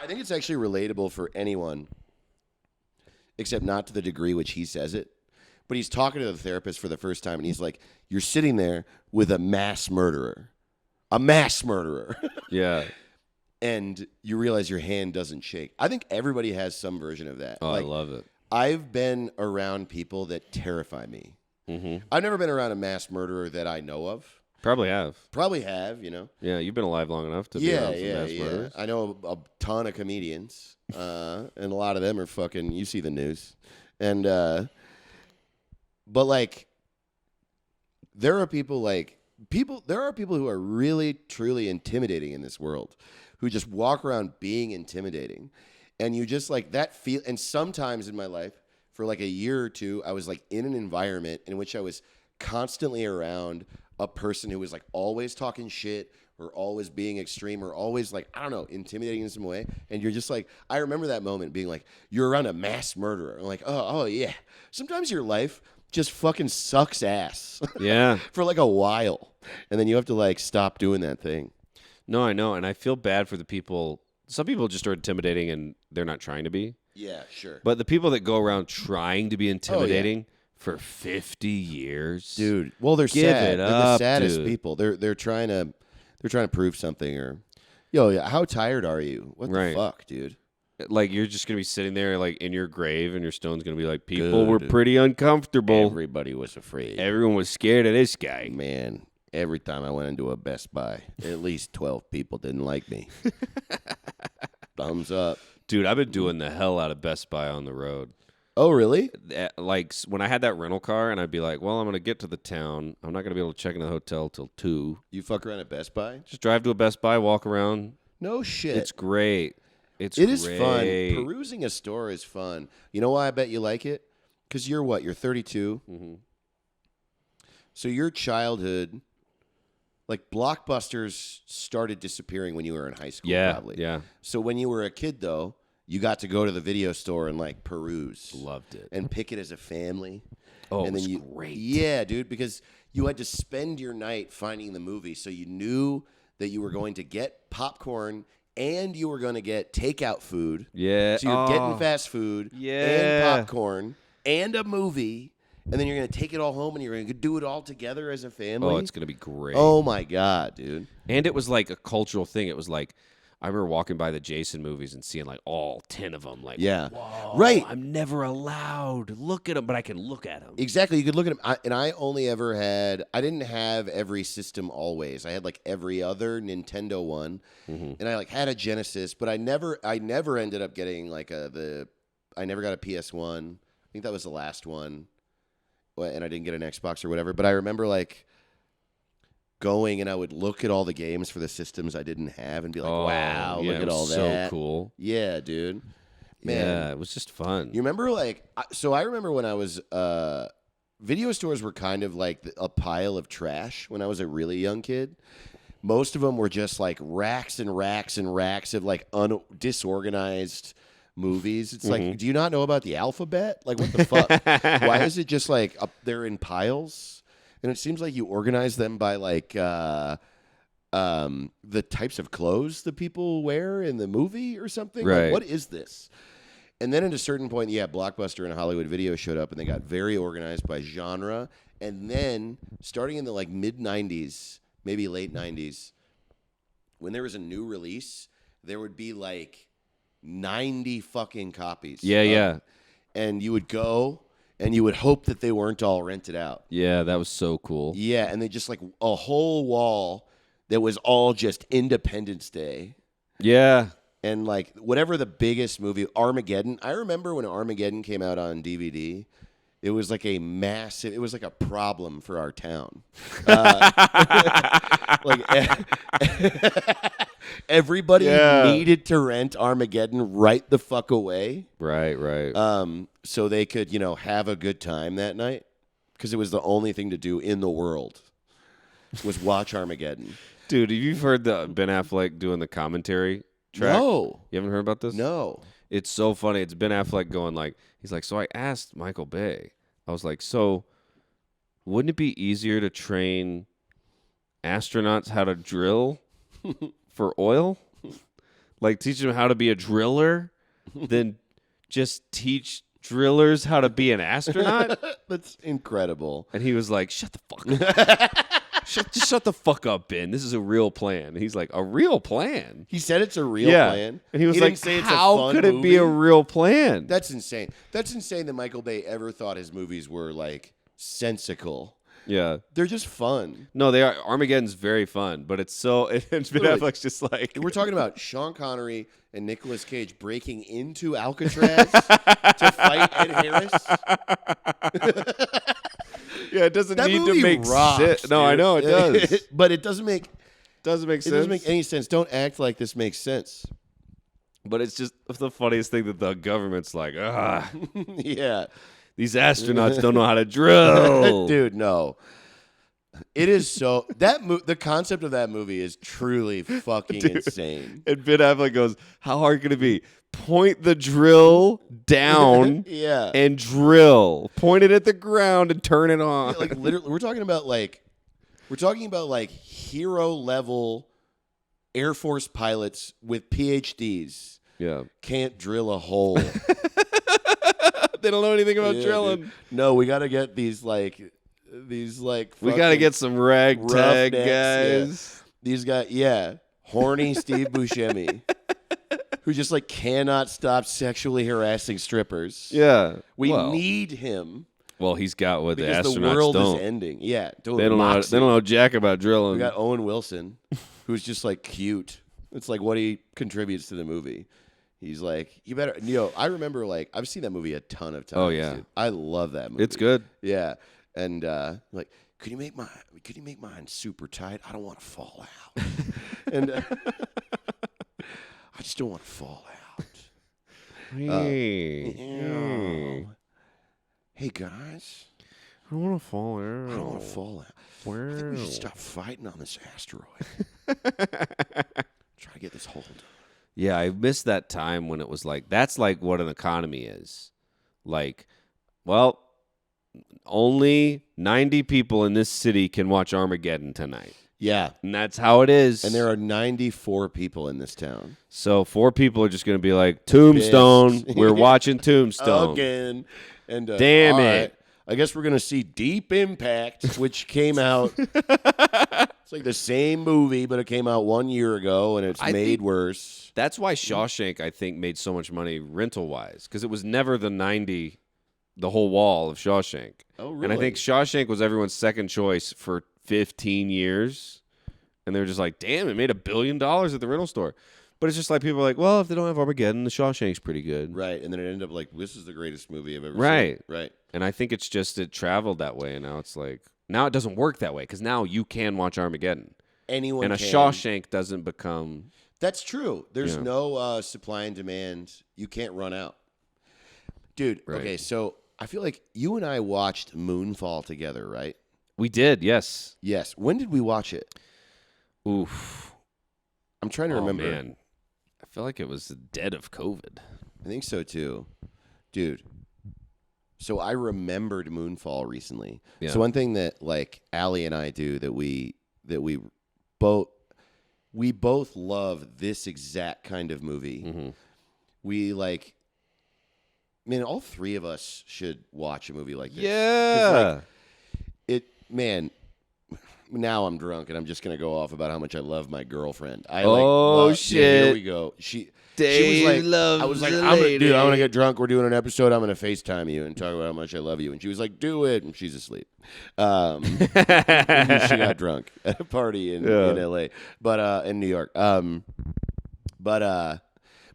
I think it's actually relatable for anyone, except not to the degree which he says it. But he's talking to the therapist for the first time, and he's like, "You're sitting there with a mass murderer, Yeah. and you realize your hand doesn't shake." I think everybody has some version of that. Oh, Like, I love it. I've been around people that terrify me. Mm-hmm. I've never been around a mass murderer that I know of. Probably have. Probably have, you know. Yeah, you've been alive long enough to be around some mass murders. I know a ton of comedians, and a lot of them are fucking. You see the news, and but like, there are people There are people who are really truly intimidating in this world, who just walk around being intimidating, and you just like that feel. And sometimes in my life, for like a year or two, I was like in an environment in which I was constantly around a person who was like always talking shit or always being extreme or always like, I don't know, intimidating in some way. And you're just like, I remember that moment being like, you're around a mass murderer. I'm like, oh yeah. Sometimes your life just fucking sucks ass Yeah. for like a while. And then you have to like stop doing that thing. No, I know. And I feel bad for the people. Some people just are intimidating and they're not trying to be. Yeah, sure. But the people that go around trying to be intimidating for 50 years. Dude, well, they're Give sad. it They're the up, saddest dude. people. They're trying to prove something or, yo, yeah, how tired are you? What the Right. fuck, dude? Like, you're just going to be sitting there, like, in your grave, and your stone's going to be like, people were Good. pretty uncomfortable. Everybody was afraid. Everyone was scared of this guy. Man, every time I went into a Best Buy, at least 12 people didn't like me. Thumbs up. Dude, I've been doing the hell out of Best Buy on the road. Oh, really? Like when I had that rental car, and I'd be like, "Well, I'm gonna get to the town. I'm not gonna be able to check into the hotel till 2. You fuck around at Best Buy? Just drive to a Best Buy, walk around. No shit. It's great. It is fun. Perusing a store is fun. You know why I bet you like it? Because you're what? You're 32. Mm-hmm. So your childhood, like Blockbusters started disappearing when you were in high school, probably. Yeah. So when you were a kid, though, you got to go to the video store and like peruse. Loved it. And pick it as a family. Oh, and it was then great. Yeah, dude, because you had to spend your night finding the movie, so you knew that you were going to get popcorn and you were going to get takeout food. Yeah. So you're getting fast food and popcorn and a movie, and then you're going to take it all home and you're going to do it all together as a family. Oh, it's going to be great. Oh, my God, dude. And it was like a cultural thing. It was like, I remember walking by the Jason movies and seeing like all 10 of them. Like, yeah. whoa, right. I'm never allowed to look at them, but I can look at them. Exactly. You could look at them. And I only ever had, I didn't have every system always. I had like every other Nintendo one. Mm-hmm. And I like had a Genesis, but I never ended up getting like I never got a PS1. I think that was the last one. And I didn't get an Xbox or whatever. But I remember like going and I would look at all the games for the systems I didn't have and be like, wow, look at all that. So cool. Yeah, dude. Man. Yeah, it was just fun. You remember like, so I remember when I was, video stores were kind of like a pile of trash when I was a really young kid. Most of them were just like racks and racks and racks of like disorganized movies. It's like, do you not know about the alphabet? Like, what the fuck? Why is it just like up there in piles? And it seems like you organize them by like the types of clothes the people wear in the movie or something. Right. Like, what is this? And then at a certain point, yeah, Blockbuster and Hollywood Video showed up and they got very organized by genre. And then starting in the like mid 90s, maybe late 90s, when there was a new release, there would be like 90 fucking copies. Yeah. And you would go and you would hope that they weren't all rented out. Yeah, that was so cool. Yeah, and they just like a whole wall that was all just Independence Day. Yeah. And like whatever the biggest movie, Armageddon. I remember when Armageddon came out on DVD. It was like a massive. It was like a problem for our town. Like everybody needed to rent Armageddon right the fuck away. Right. So they could, have a good time that night because it was the only thing to do in the world was watch Armageddon. Dude, have you heard the Ben Affleck doing the commentary track? No. You haven't heard about this? No. It's so funny. It's Ben Affleck going like, he's like, so I asked Michael Bay. I was like, so wouldn't it be easier to train astronauts how to drill for oil? Like teach them how to be a driller than just teach drillers how to be an astronaut? That's incredible. And he was like, shut the fuck up. Shut the fuck up, Ben. This is a real plan. And he's like, a real plan? He said it's a real plan. And he was didn't like, say it's how a fun could it be movie? a real plan? That's insane. That's insane that Michael Bay ever thought his movies were like sensical. Yeah. They're just fun. No, they are. Armageddon's very fun, but it's so. And Ben Affleck's just like. We're talking about Sean Connery and Nicolas Cage breaking into Alcatraz to fight Ed Harris. Yeah, it doesn't That need movie to make rocks, sense. No, I dude. know it does. But it doesn't make Doesn't make sense. It doesn't make any sense. Don't act like this makes sense. But it's just the funniest thing that the government's like, Yeah. these astronauts don't know how to drill. Dude, no. It is so the concept of that movie is truly fucking insane. And Ben Affleck goes, how hard can it be? Point the drill down Yeah. and drill. Point it at the ground and turn it on. Yeah, like literally we're talking about hero level Air Force pilots with PhDs. Yeah. Can't drill a hole. They don't know anything about drilling. Dude. No, we got to get these like we got to get some ragtag guys. Yeah. These guys, horny Steve Buscemi, who just like cannot stop sexually harassing strippers. Yeah. We need him. Well, he's got what the Because astronauts the world don't. is ending. Yeah, They don't know jack about drilling. We got Owen Wilson, who's just like cute. It's like what he contributes to the movie. He's like, you better, I remember like, I've seen that movie a ton of times. Oh, yeah. Dude. I love that movie. It's good. Yeah. And like, could you make mine super tight? I don't want to fall out. And I just don't want to fall out. Hey, Hey guys, I don't want to fall out. I don't want to fall out. I think we should stop fighting on this asteroid. Try to get this hold. Yeah, I missed that time when it was like, that's like what an economy is. Like, well, only 90 people in this city can watch Armageddon tonight. Yeah. And that's how it is. And there are 94 people in this town. So 4 people are just going to be like, Tombstone. Pissed. We're watching Tombstone. Again. And damn all it. right, I guess we're going to see Deep Impact, which came out. It's like the same movie, but it came out 1 year ago, and it's made worse. That's why Shawshank, I think, made so much money rental-wise, because it was never the whole wall of Shawshank. Oh, really? And I think Shawshank was everyone's second choice for 15 years. And they were just like, damn, it made $1 billion at the rental store. But it's just like people are like, well, if they don't have Armageddon, the Shawshank's pretty good. Right. And then it ended up like, this is the greatest movie I've ever Right. seen. Right. And I think it's just it traveled that way. And now it's like, now it doesn't work that way because now you can watch Armageddon. Anyone and a can. Shawshank doesn't become. That's true. There's no supply and demand. You can't run out. Dude, Right. Okay, so I feel like you and I watched Moonfall together, right? We did, yes. Yes. When did we watch it? Oof. I'm trying to remember. Man. I feel like it was the dead of COVID. I think so too. Dude. So I remembered Moonfall recently. Yeah. So one thing that like Allie and I do that we both love this exact kind of movie. Mm-hmm. We like, man, all 3 of us should watch a movie like this. Yeah. Man, now I'm drunk and I'm just gonna go off about how much I love my girlfriend. Shit. Yeah, here we go. She was like, I was like, I'm gonna get drunk. We're doing an episode. I'm gonna FaceTime you and talk about how much I love you. And she was like, do it. And she's asleep. She got drunk at a party in LA, but in New York. But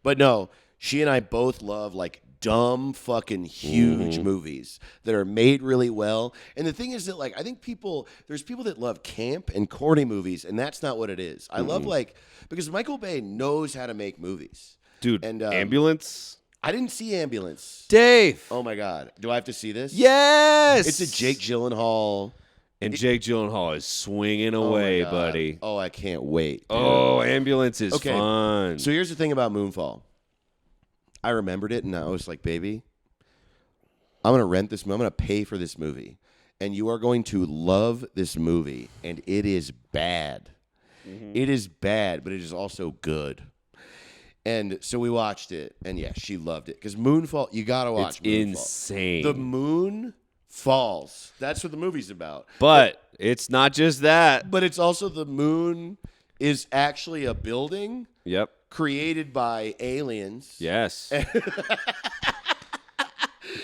no, she and I both love like dumb fucking huge movies that are made really well. And the thing is that like I think there's people that love camp and corny movies, and that's not what it is. I love like because Michael Bay knows how to make movies. Dude, and Ambulance? I didn't see Ambulance. Dave. Oh my god. Do I have to see this? Yes. It's a Jake Gyllenhaal. And Jake Gyllenhaal is swinging away, buddy. Oh, I can't wait. Oh, Ambulance is fun. So here's the thing about Moonfall. I remembered it, and I was like, baby, I'm going to rent this movie. I'm going to pay for this movie. And you are going to love this movie. And it is bad. It is bad, but it is also good. And so we watched it, and yeah, she loved it. Because Moonfall, you got to watch Moonfall. Insane. The moon falls. That's what the movie's about. But it's not just that. But it's also the moon is actually a building. Yep. Created by aliens. Yes.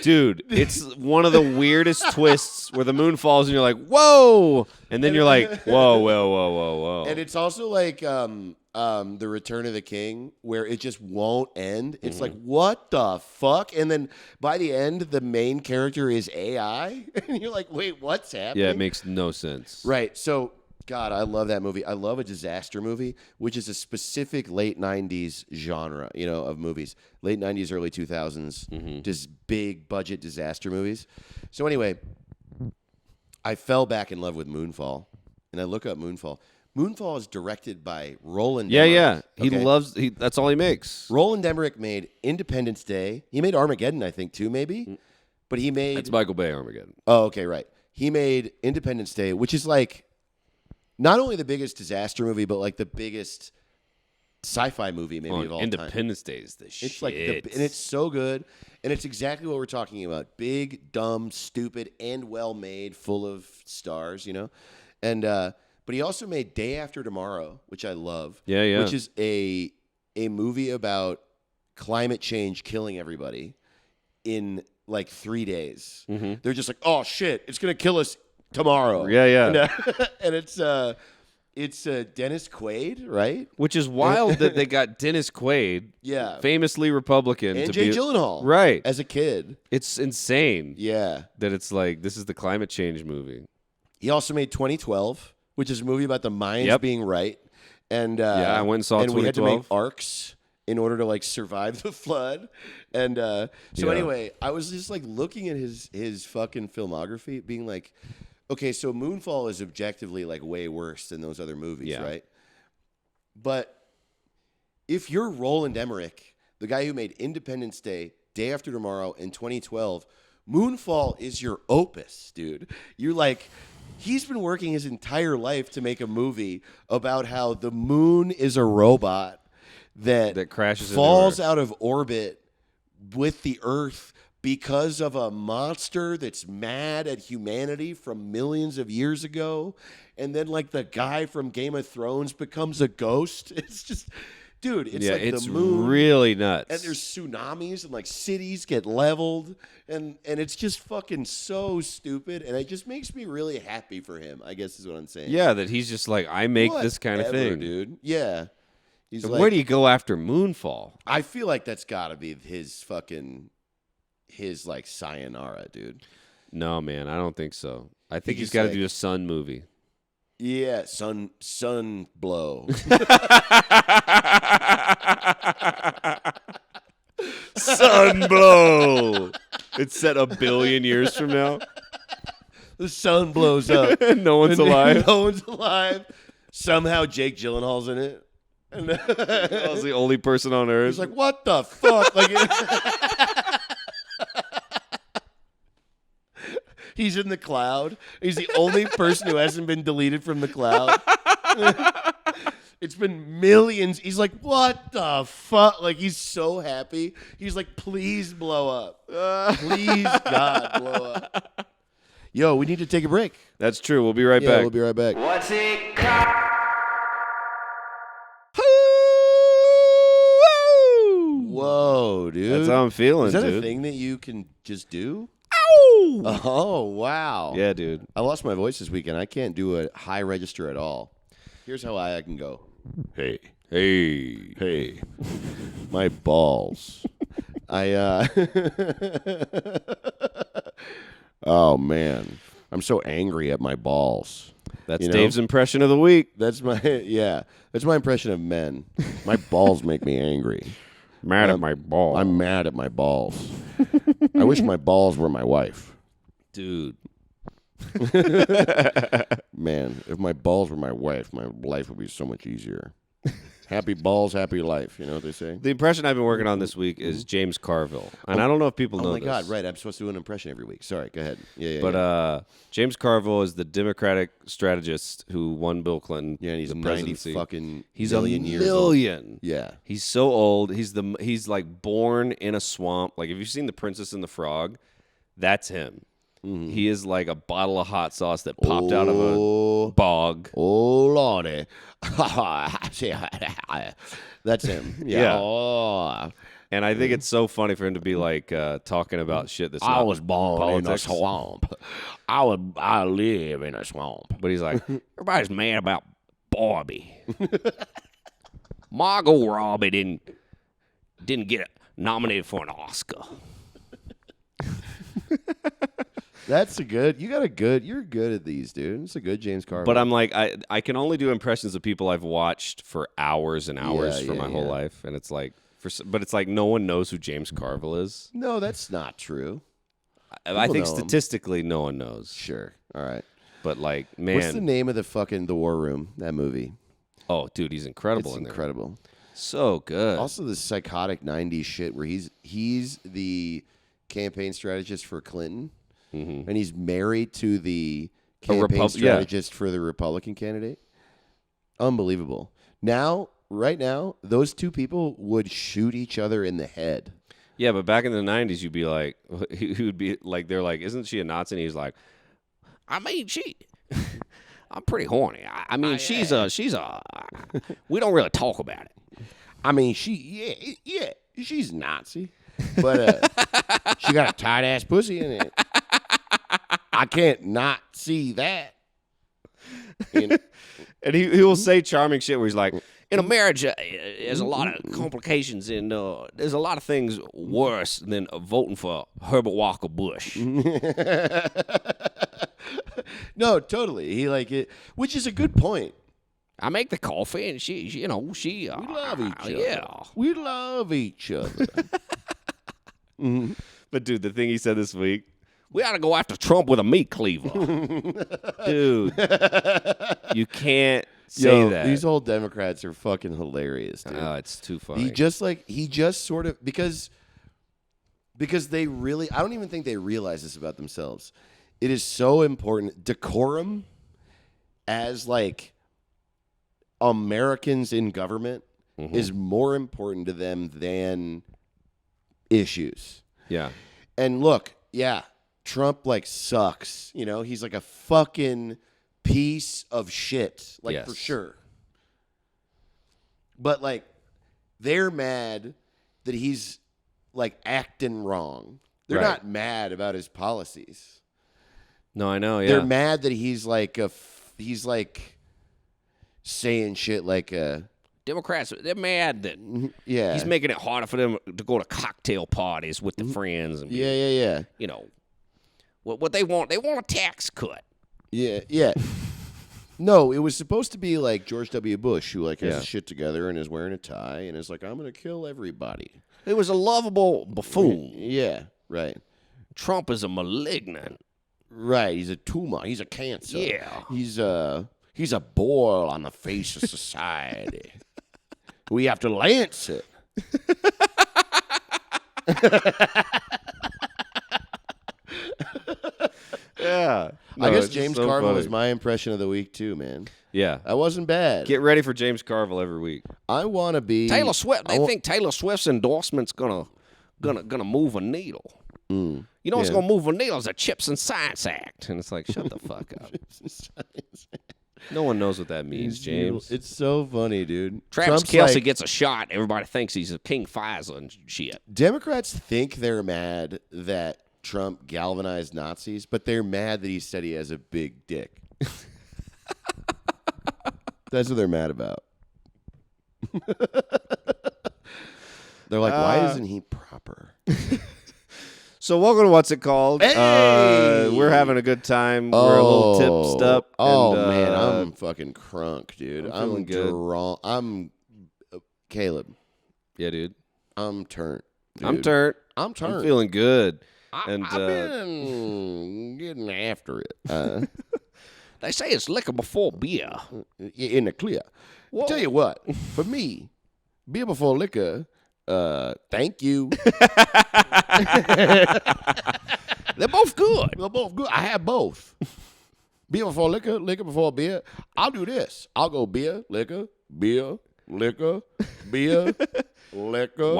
Dude, it's one of the weirdest twists where the moon falls and you're like, whoa! And then you're like, whoa. And it's also like The Return of the King, where it just won't end. It's like, what the fuck? And then by the end, the main character is AI. And you're like, wait, what's happening? Yeah, it makes no sense. Right. So, God, I love that movie. I love a disaster movie, which is a specific late 90s genre, of movies. Late 90s, early 2000s, just big budget disaster movies. So anyway, I fell back in love with Moonfall, and I look up Moonfall. Moonfall is directed by Roland Emmerich. Yeah. Okay? That's all he makes. Roland Emmerich made Independence Day. He made Armageddon, I think, too, maybe. But he made... That's Michael Bay Armageddon. Oh, okay, right. He made Independence Day, which is like... not only the biggest disaster movie, but like the biggest sci-fi movie maybe of all Independence Day is the shit. It's like, and it's so good, and it's exactly what we're talking about: big, dumb, stupid, and well made, full of stars, And but he also made Day After Tomorrow, which I love. Yeah. Which is a movie about climate change killing everybody in like 3 days. They're just like, oh shit, it's gonna kill us tomorrow. Yeah. And It's Dennis Quaid, right? Which is wild that they got Dennis Quaid, Yeah. famously Republican, And to Jake be Gyllenhaal. right As a kid. It's insane. Yeah. That it's like this is the climate change movie. He also made 2012, which is a movie about the Mayans being right. And I went and saw 2012. And we had to make arcs in order to like survive the flood. And so anyway, I was just like looking at his fucking filmography, being like, okay, so Moonfall is objectively like way worse than those other movies, right? But if you're Roland Emmerich, the guy who made Independence Day, Day After Tomorrow, in 2012, Moonfall is your opus, dude. You're like, he's been working his entire life to make a movie about how the moon is a robot that crashes, falls out of orbit with the Earth because of a monster that's mad at humanity from millions of years ago. And then, like, the guy from Game of Thrones becomes a ghost. It's just, dude, it's like it's the moon. Really nuts. And there's tsunamis and, like, cities get leveled. And it's just fucking so stupid. And it just makes me really happy for him, I guess is what I'm saying. Yeah, that he's just like, I make this kind of thing. Dude. Yeah. He's and like, where do you go after Moonfall? I feel like that's got to be his like sayonara, dude. No, man, I don't think so. I think he's just got to like- do a Sun movie. Yeah, sun blow. Sunblow. It's set 1 billion years from now. The sun blows up. No one's alive. No one's alive. Somehow Jake Gyllenhaal's in it. And I was the only person on Earth. he's like, what the fuck? Like, he's in the cloud. He's the only person who hasn't been deleted from the cloud. It's been millions. He's like, what the fuck? Like, he's so happy. He's like, please blow up. Please, God, blow up. Yo, we need to take a break. That's true. We'll be right Yeah, back. we'll be right back. What's it called? Whoa, dude. That's how I'm feeling, Is that dude. a thing that you can just do? Ow! Oh, wow. Yeah, dude. I lost my voice this weekend. I can't do a high register at all. Here's how high I can go. Hey. Hey. Hey. My balls. Oh, man. I'm so angry at my balls. That's You know? Dave's impression of the week. That's my That's my impression of men. My balls make me angry. Mad at my balls. I'm mad at my balls. I wish my balls were my wife. Dude. Man, if my balls were my wife, my life would be so much easier. Happy balls, happy life. You know what they say? The impression I've been working on this week is James Carville. And I don't know if people know Oh my this. God! Right, I'm supposed to do an impression every week. Sorry, go ahead. Yeah. But James Carville is the Democratic strategist who won Bill Clinton. yeah, and he's the 90 presidency. fucking He's million a years old. million. Yeah. He's so old. He's like born in a swamp. Like, if you've seen The Princess and the Frog, that's him. Mm-hmm. He is like a bottle of hot sauce that popped out of a bog. Oh lordy, that's him. Yeah. Yeah. Oh. And I think it's so funny for him to be like talking about shit that's I not was born politics. in a swamp. I live in a swamp. But he's like, everybody's mad about Barbie. Margot Robbie didn't get nominated for an Oscar. That's a good. You're good at these, dude. It's a good James Carville. But I'm like, I can only do impressions of people I've watched for hours and hours for my whole life, and it's like, but it's like no one knows who James Carville is. No, that's not true. I think know him. statistically, no one knows. Sure. All right. But like, man, What's the name of the War Room? That movie. oh, dude, he's incredible It's in there. incredible. So good. Also, the psychotic '90s shit where he's the campaign strategist for Clinton, and he's married to the campaign strategist for the Republican candidate. Unbelievable. Right now, those two people would shoot each other in the head. Yeah, but back in the 90s, you'd be like, he would be like, they're like, isn't she a Nazi? And he's like, I mean, I'm pretty horny. I mean, she's a, we don't really talk about it. I mean, she's Nazi, but she got a tight ass pussy in it. I can't not see that. You And he will say charming shit where he's like, in a marriage, there's a lot of complications, and there's a lot of things worse than voting for Herbert Walker Bush. No, totally. He like it, which is a good point. I make the coffee, and she We love each other. Yeah. We love each other. But dude, the thing he said this week, we ought to go after Trump with a meat cleaver. Dude, you can't say that. These old Democrats are fucking hilarious, dude. Oh, it's too funny. He just sort of because they really, I don't even think they realize this about themselves. It is so important. Decorum as like Americans in government is more important to them than issues. Yeah. And look, yeah, Trump like sucks. You know, he's like a fucking piece of shit, like for sure. But like, they're mad that he's like acting wrong. They're not mad about his policies. No, I know. Yeah. They're mad that he's like saying shit like Democrats, they're mad that he's making it harder for them to go to cocktail parties with their friends. And yeah. You know, what they want a tax cut. Yeah. No, it was supposed to be like George W. Bush, who like has his shit together and is wearing a tie and is like, I'm going to kill everybody. It was a lovable buffoon. Yeah, right. Trump is a malignant. Right, he's a tumor. He's a cancer. Yeah. He's a boil on the face of society. We have to lance it. Yeah. No, I guess it's James so Carville funny. was my impression of the week too, man. Yeah. That wasn't bad. Get ready for James Carville every week. I want to be Taylor Swift. They think Taylor Swift's endorsement's gonna move a needle. You know what's gonna move a needle is a Chips and Science Act. And it's like, shut the fuck up. No one knows what that means, James. It's so funny, dude. Travis Trump's Kelce like, gets a shot. Everybody thinks he's a King Pfizer and shit. Democrats think they're mad that Trump galvanized Nazis, but they're mad that he said he has a big dick. That's what they're mad about. They're like, why isn't he proper? So welcome to What's It Called? Hey! We're having a good time. We're a little tipsed up. Oh, and, man, I'm fucking crunk, dude. I'm feeling good. Drunk. I'm Caleb. Yeah, dude. I'm turnt. Dude. I'm turnt. I'm turnt. I'm feeling good. I've been getting after it. They say it's liquor before beer. In the clear. Whoa. Tell you what, for me, beer before liquor, thank you. They're both good. They're both good. I have both. Beer before liquor, liquor before beer. I'll do this. I'll go beer, liquor, beer, liquor, beer, liquor,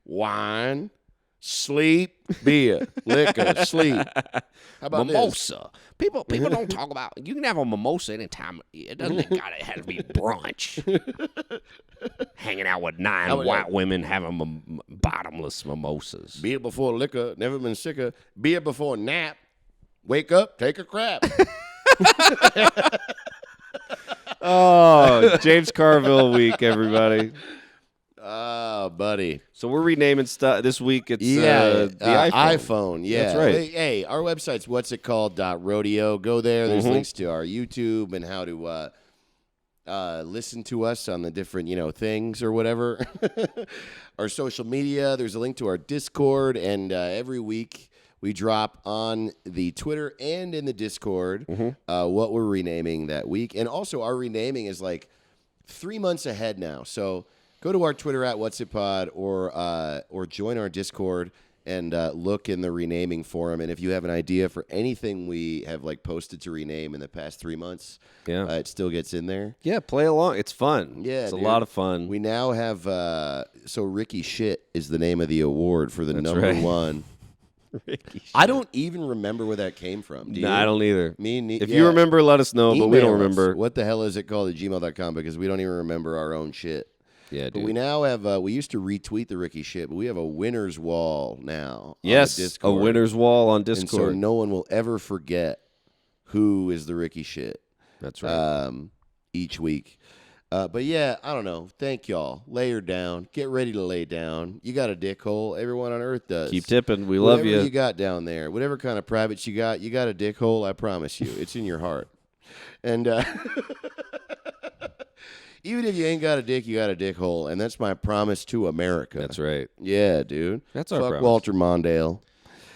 wine, sleep, beer, liquor, sleep. How about mimosa. People don't talk about. You can have a mimosa anytime. It doesn't gotta have to be brunch. Hanging out with 9 white women having bottomless mimosas. Beer before liquor, never been sicker. Beer before nap. Wake up, take a crap. Oh, James Carville week, everybody. Oh, buddy. So we're renaming stuff this week. It's the iPhone. Yeah, That's right. Hey, our website's whatsitcalled.rodeo. Go there. There's links to our YouTube and how to listen to us on the different things or whatever. Our social media. There's a link to our Discord, and every week we drop on the Twitter and in the Discord what we're renaming that week. And also, our renaming is like 3 months ahead now. So go to our Twitter at whatsitpod or join our Discord and look in the renaming forum. And if you have an idea for anything we have like posted to rename in the past 3 months, it still gets in there. Yeah, play along. It's fun. Yeah, it's dude. a lot of fun. We now have so Ricky Shit is the name of the award for the That's number right. one. Ricky Shit. I don't even remember where that came from. Do you? No, I don't either. If yeah. you remember, let us know. But we don't Email us. remember. What the hell is it called at gmail.com? Because we don't even remember our own shit. Yeah, dude. But we now have, we used to retweet the Ricky Shit, but we have a winner's wall now. Yes, on a Discord. winner's wall on And so Discord. no one will ever forget who is the Ricky Shit. That's right. Each week. But yeah, I don't know. Thank y'all. Lay her down. Get ready to lay down. You got a dick hole. Everyone on earth does. Keep tipping. We love Whatever you. you got down there, whatever kind of privates you got a dick hole. I promise you, it's in your heart. And even if you ain't got a dick, you got a dick hole, and that's my promise to America. That's right. Yeah, dude. That's our Fuck promise. Walter Mondale.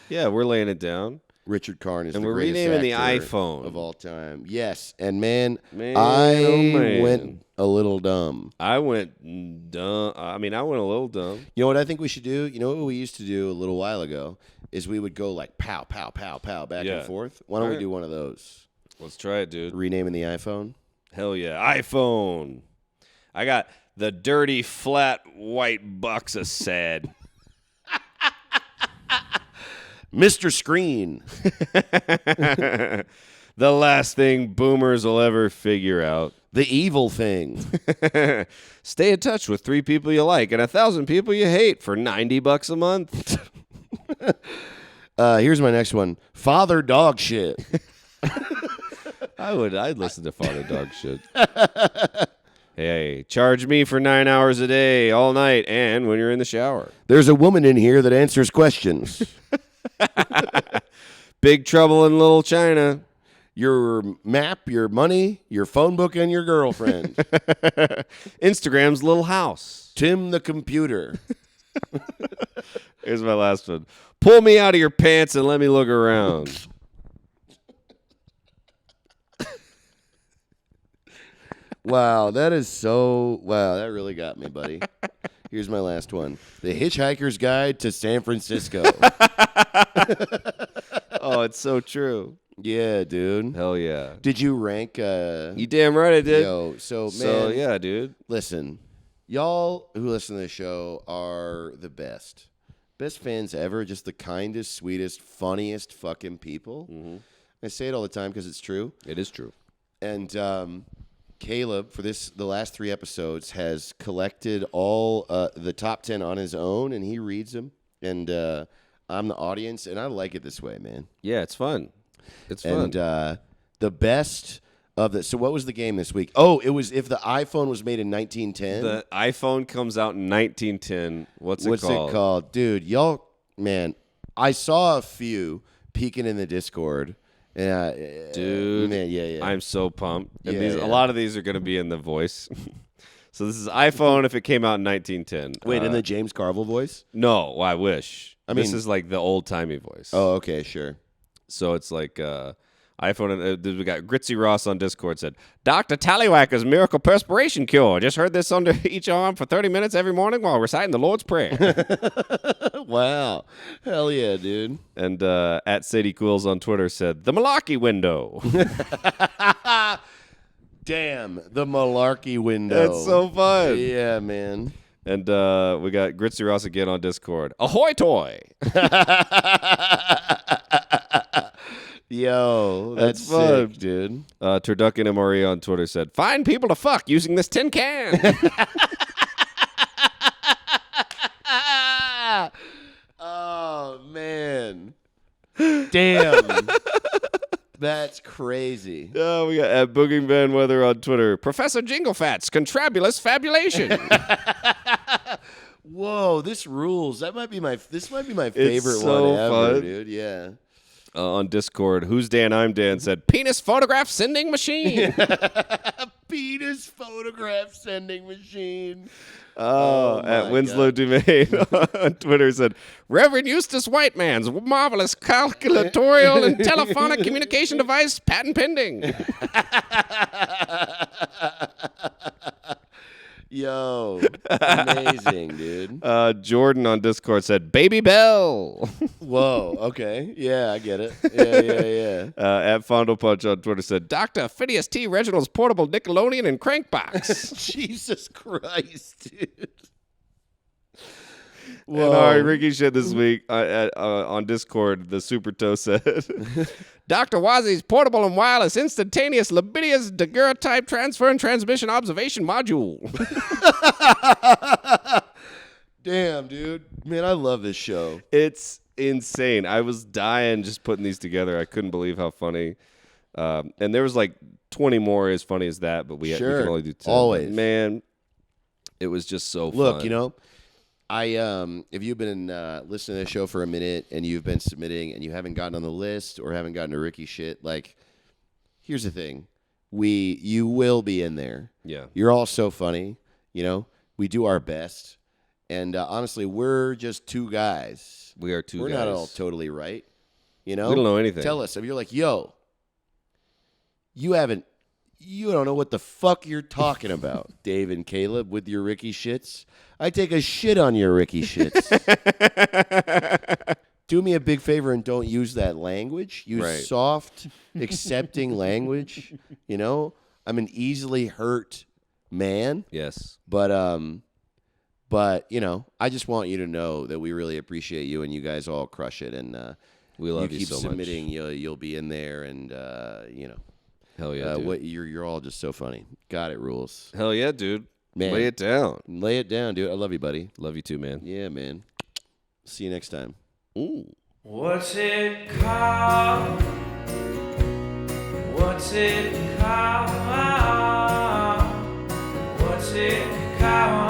Yeah, we're laying it down. Richard Karn is And the we're greatest renaming the actor iPhone. of all time. Yes, and man, Man, I oh, man. went a little dumb. I went dumb. I mean, I went a little dumb. You know what I think we should do? You know what we used to do a little while ago is we would go like pow, pow, pow, pow, back and forth. Why don't we do one of those? Let's try it, dude. Renaming the iPhone? Hell yeah. iPhone. I got the dirty, flat, white box of sad. Mr. Screen. The last thing boomers will ever figure out. The evil thing. Stay in touch with 3 people you like and 1,000 people you hate for $90 a month. Here's my next one. Father dog shit. I'd listen to Father Dog shit. Hey, charge me for 9 hours a day, all night, and when you're in the shower. There's a woman in here that answers questions. Big Trouble in Little China. Your map, your money, your phone book, and your girlfriend. Instagram's Little House. Tim the computer. Here's my last one. Pull me out of your pants and let me look around. Wow, that really got me, buddy. Here's my last one. The Hitchhiker's Guide to San Francisco. Oh, it's so true. Yeah, dude. Hell yeah. Did you rank You damn right I did. Yo, so yeah, dude. Listen, y'all who listen to the show are the best. Best fans ever, just the kindest, sweetest, funniest fucking people. Mm-hmm. I say it all the time because it's true. It is true. And Caleb, for the last 3 episodes, has collected all the top 10 on his own, and he reads them. And I'm the audience, and I like it this way, man. Yeah, it's fun. It's fun. And the best of the. So, what was the game this week? Oh, it was if the iPhone was made in 1910. The iPhone comes out in 1910. What's it called? Dude, y'all, man, I saw a few peeking in the Discord. Dude, man, yeah. I'm so pumped. And Yeah. a lot of these are going to be in the voice. So this is iPhone if it came out in 1910. Wait, in the James Carville voice? No, I wish. This mean- is like the old-timey voice. Oh, okay, sure. So it's like iPhone. And, we got Gritzy Ross on Discord said, Dr. Tallywhacker's miracle perspiration cure. Just heard this under each arm for 30 minutes every morning while reciting the Lord's Prayer. Wow. Hell yeah, dude. And at Sadie Cools on Twitter said, the Malarkey window. Damn, the malarkey window. That's so fun. Yeah, man. And we got Gritzy Ross again on Discord. Ahoy toy. Yo, that's fun. sick, dude. Turducken MRE on Twitter said, find people to fuck using this tin can. Oh, man. Damn. That's crazy. Oh, we got at Booging Van Weather on Twitter. Professor Jinglefat's Contrabulous Fabulation. Whoa, this rules. This might be my favorite so one ever, fun. dude. Yeah. On Discord, Who's Dan? I'm Dan said, penis photograph sending machine. Penis photograph sending machine. Oh, at Winslow Dumaine on Twitter said, Reverend Eustace Whiteman's marvelous calculatorial and telephonic communication device patent pending. Yo, amazing, dude. Jordan on Discord said, Baby Bell. Whoa, okay. Yeah, I get it. Yeah. At Fondle Punch on Twitter said, Dr. Phineas T. Reginald's portable Nickelodeon and crankbox. Jesus Christ, dude. And our Ricky shit this week on Discord, the Super Toe said, Dr. Wazi's portable and wireless instantaneous libidious daguerreotype transfer and transmission observation module. Damn, dude. Man, I love this show. It's insane. I was dying just putting these together. I couldn't believe how funny. And there was like 20 more as funny as that, but we can Sure. only do 10. Always. Man, it was just so Look, fun. you know, if you've been listening to the show for a minute and you've been submitting and you haven't gotten on the list or haven't gotten to Ricky shit, like, here's the thing. You will be in there. Yeah. You're all so funny. You know, we do our best. And honestly, we're just two guys. We are two We're guys. not all totally right. You know? We don't know anything. Tell us. If you're like, yo, you don't know what the fuck you're talking about, Dave and Caleb, with your Ricky shits. I take a shit on your Ricky shits. Do me a big favor and don't use that language. Use soft, accepting language. You know, I'm an easily hurt man. Yes. But you know, I just want you to know that we really appreciate you and you guys all crush it. And We love you keep so submitting. much. You'll be in there, and you know. Hell yeah, dude. You're all just so funny. God, it rules. Hell yeah, dude. Man. Lay it down. Lay it down, dude. I love you, buddy. Love you too, man. Yeah, man. See you next time. Ooh. What's it called? What's it called? What's it called?